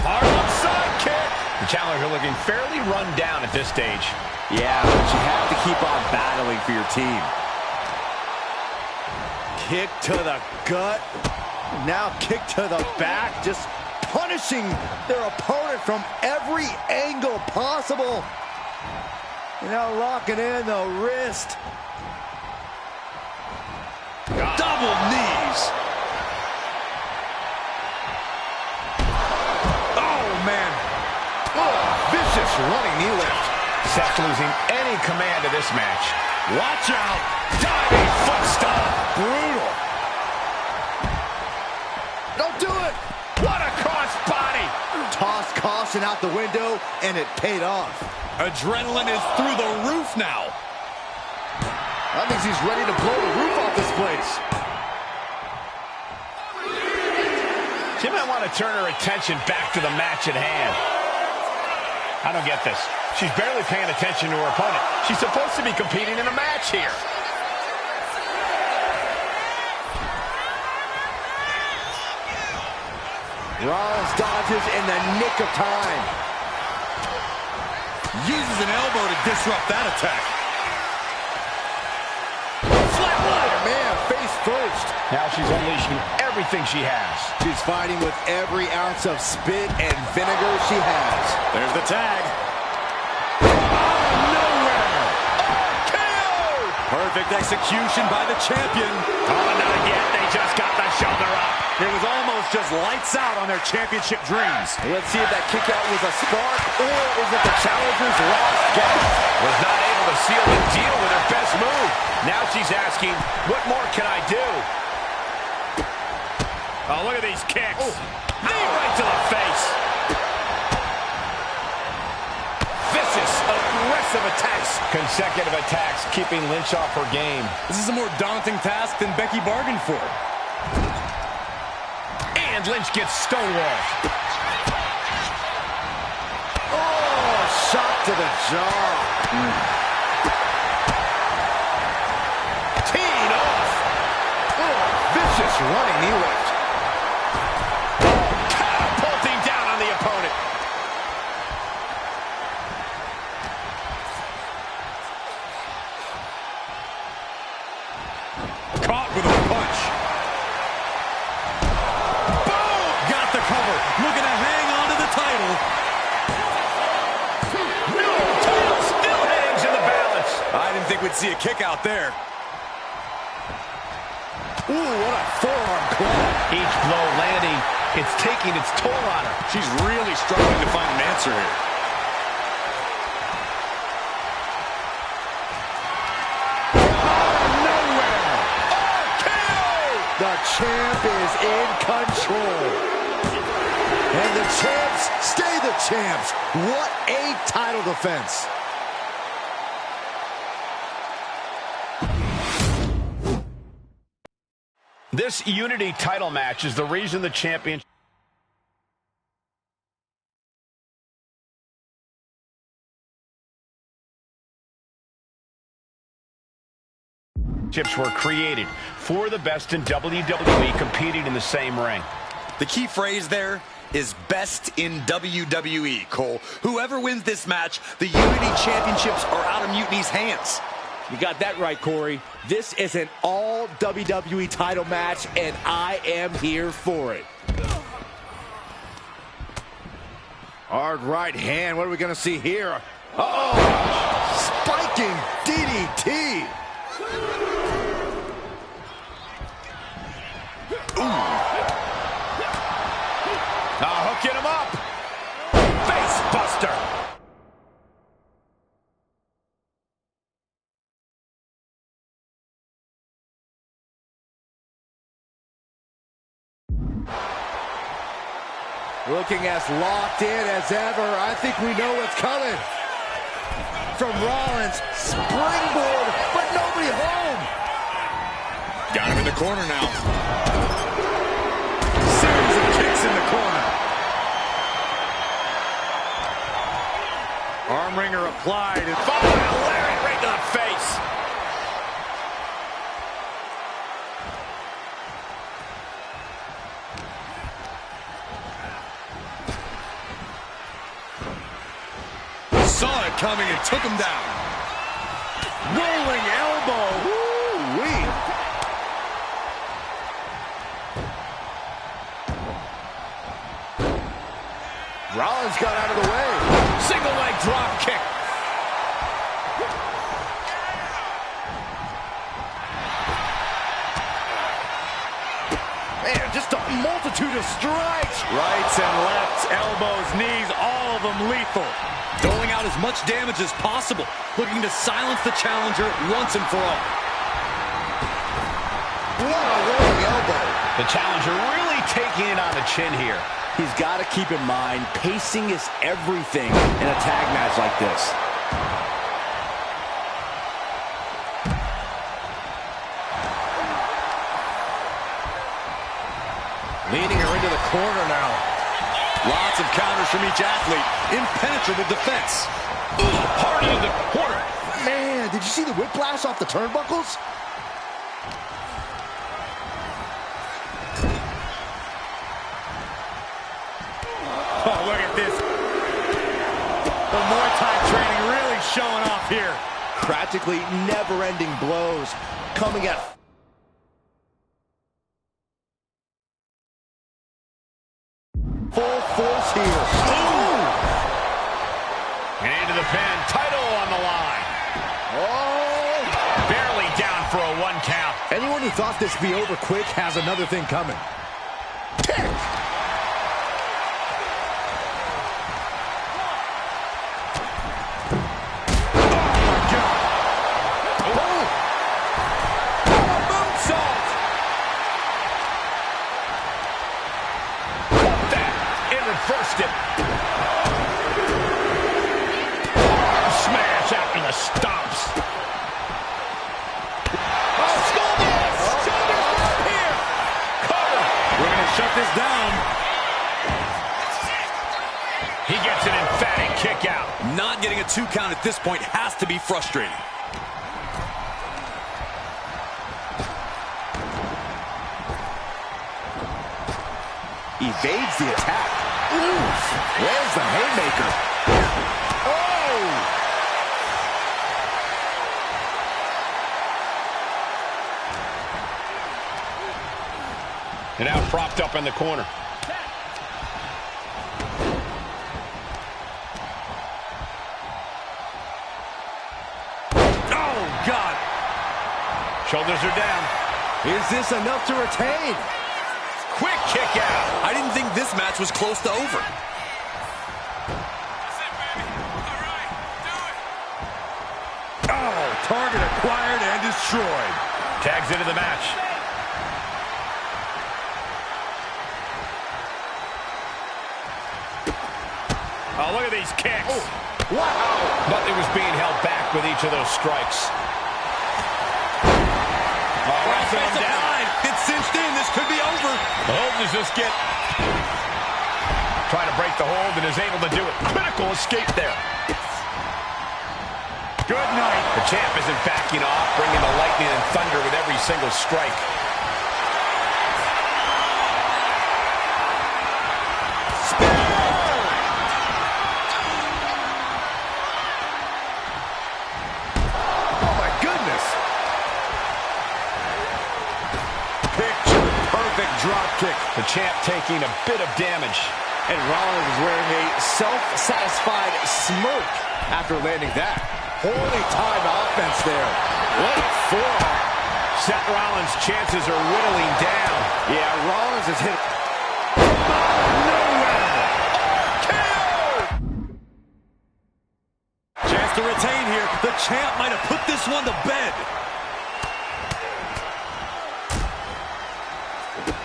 Hard upside kick. The challenger looking fairly run down at this stage. Yeah, but you have to keep on battling for your team. Kick to the gut. Now kick to the back. Just punishing their opponent from every angle possible. And now locking in the wrist. Double knees. Oh, man. Oh, vicious running knee lift. Seth losing any command of this match. Watch out. Diving foot stomp. Brutal. Don't do it. What a cross body. Tossed caution out the window, and it paid off. Adrenaline is through the roof now. That means he's ready to blow the roof off this place. She might want to turn her attention back to the match at hand. I don't get this. She's barely paying attention to her opponent. She's supposed to be competing in a match here. Rollins dodges in the nick of time. Uses an elbow to disrupt that attack. Flatliner, man, face first. Now she's unleashing everything she has. She's fighting with every ounce of spit and vinegar she has. There's the tag. Perfect execution by the champion. Oh, not yet. They just got the shoulder up. It was almost just lights out on their championship dreams. Let's see if that kick out was a spark, or is it the challenger's last gasp? Was not able to seal the deal with her best move. Now she's asking, what more can I do? Oh, look at these kicks. Oh. Knee right to the face. Vicious, aggressive attacks. Consecutive attacks, keeping Lynch off her game. This is a more daunting task than Becky bargained for. And George Lynch gets stonewalled. Oh, shot to the jaw. Teeing off. Oh, vicious running knee lift. Catapulting down on the opponent. Caught with a punch. Boom! Got the cover. Looking to hang on to the title. No! Title still hangs in the balance. I didn't think we'd see a kick out there. Ooh, what a forearm claw. Each blow landing, it's taking its toll on her. She's really struggling to find an answer here. The champ is in control. And the champs stay the champs. What a title defense. This Unity title match is the reason the championship were created for the best in WWE competing in the same ring. The key phrase there is best in WWE, Cole. Whoever wins this match, the Unity Championships are out of Mutiny's hands. You got that right, Corey. This is an all WWE title match, and I am here for it. Hard right hand. What are we going to see here? Uh-oh! Spiking DDT. Hooking him up. Face buster. Looking as locked in as ever. I think we know what's coming. From Rollins, springboard, but nobody home. Got him in the corner now. Series of kicks in the corner. Arm wringer applied. And followed a lariat right to the face. Saw it coming and took him down. Rolling elbow. Woo-wee. Rollins got out of the way. Single leg drop kick. Man, just a multitude of strikes. Rights and lefts, elbows, knees, all of them lethal. Doling out as much damage as possible, looking to silence the challenger once and for all. What a rolling elbow. The challenger really taking it on the chin here. He's got to keep in mind, pacing is everything in a tag match like this. Leading her into the corner now. Lots of counters from each athlete. Impenetrable defense. Ooh, hard into the corner. Man, did you see the whiplash off the turnbuckles? Oh, look at this. The Muay Thai training really showing off here. Practically never-ending blows coming at... full force here. Ooh! And into the pin. Title on the line. Oh! Barely down for a 1 count. Anyone who thought this would be over quick has another thing coming. Kick! First it. Smash after the stomps. Oh, skull blast! Shoulders up here. Cover. We're going to shut knock this down. He gets an emphatic kick out. Not getting a 2 count at this point has to be frustrating. Evades the attack. Oof. Where's the haymaker? Oh! And now propped up in the corner. Oh, God. Shoulders are down. Is this enough to retain? Quick kick out. I didn't think this match was close to over. Oh, target acquired and destroyed. Tags into the match. Oh, look at these kicks. Oh, wow. Nothing was being held back with each of those strikes. Offensive line. It's cinched in. This could be over. The hold is just trying to break the hold and is able to do it. Critical escape there. Good night. The champ isn't backing off, bringing the lightning and thunder with every single strike. Oh, my goodness. Picture-perfect drop kick. The champ taking a bit of damage. And Rollins is wearing a self-satisfied smirk after landing that. Holy time offense there. What a forearm. Seth Rollins' chances are whittling down. Yeah, Rollins has hit Chance to retain here. The champ might have put this one to bed.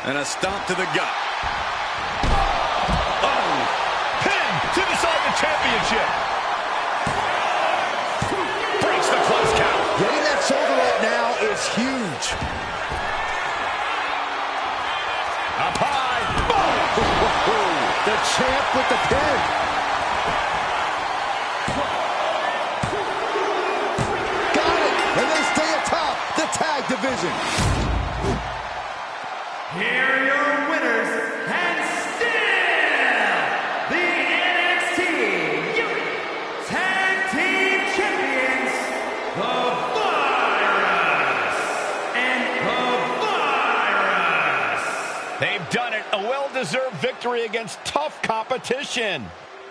And a stomp to the gut. Oh, pin to decide the championship. Breaks the close count. Getting that shoulder up now is huge. Up high. Boom. The champ with the pin. Got it. And they stay atop the tag division. Here are your winners, and still the NXT Tag Team Champions, the Virus and the Virus. They've done it. A well-deserved victory against tough competition.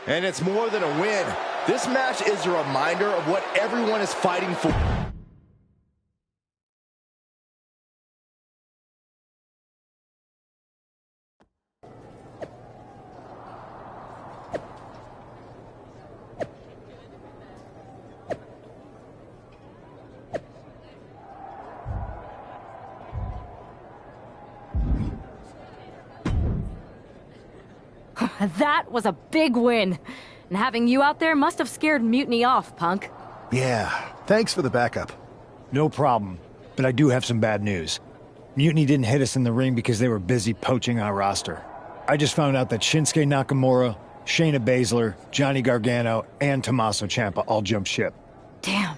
And it's more than a win. This match is a reminder of what everyone is fighting for. That was a big win. And having you out there must have scared Mutiny off, Punk. Yeah, thanks for the backup. No problem, but I do have some bad news. Mutiny didn't hit us in the ring because they were busy poaching our roster. I just found out that Shinsuke Nakamura, Shayna Baszler, Johnny Gargano, and Tommaso Ciampa all jumped ship. Damn.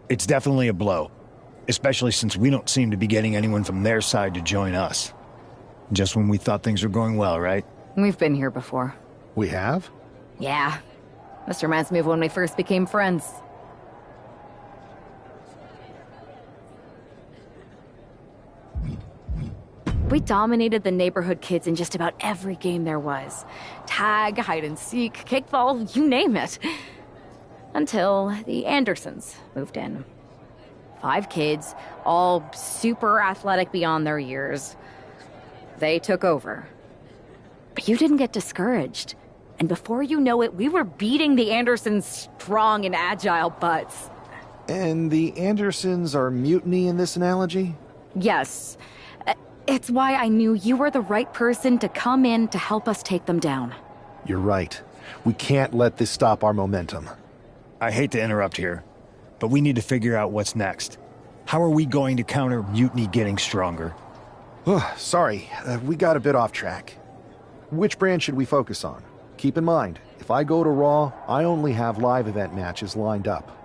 It's definitely a blow, especially since we don't seem to be getting anyone from their side to join us. Just when we thought things were going well, right? We've been here before. We have? Yeah. This reminds me of when we first became friends. We dominated the neighborhood kids in just about every game there was. Tag, hide and seek, kickball, you name it. Until the Andersons moved in. 5 kids, all super athletic beyond their years. They took over. But you didn't get discouraged. And before you know it, we were beating the Andersons' strong and agile butts. And the Andersons are Mutiny in this analogy? Yes. It's why I knew you were the right person to come in to help us take them down. You're right. We can't let this stop our momentum. I hate to interrupt here, but we need to figure out what's next. How are we going to counter Mutiny getting stronger? Sorry, we got a bit off track. Which brand should we focus on? Keep in mind, if I go to Raw, I only have live event matches lined up.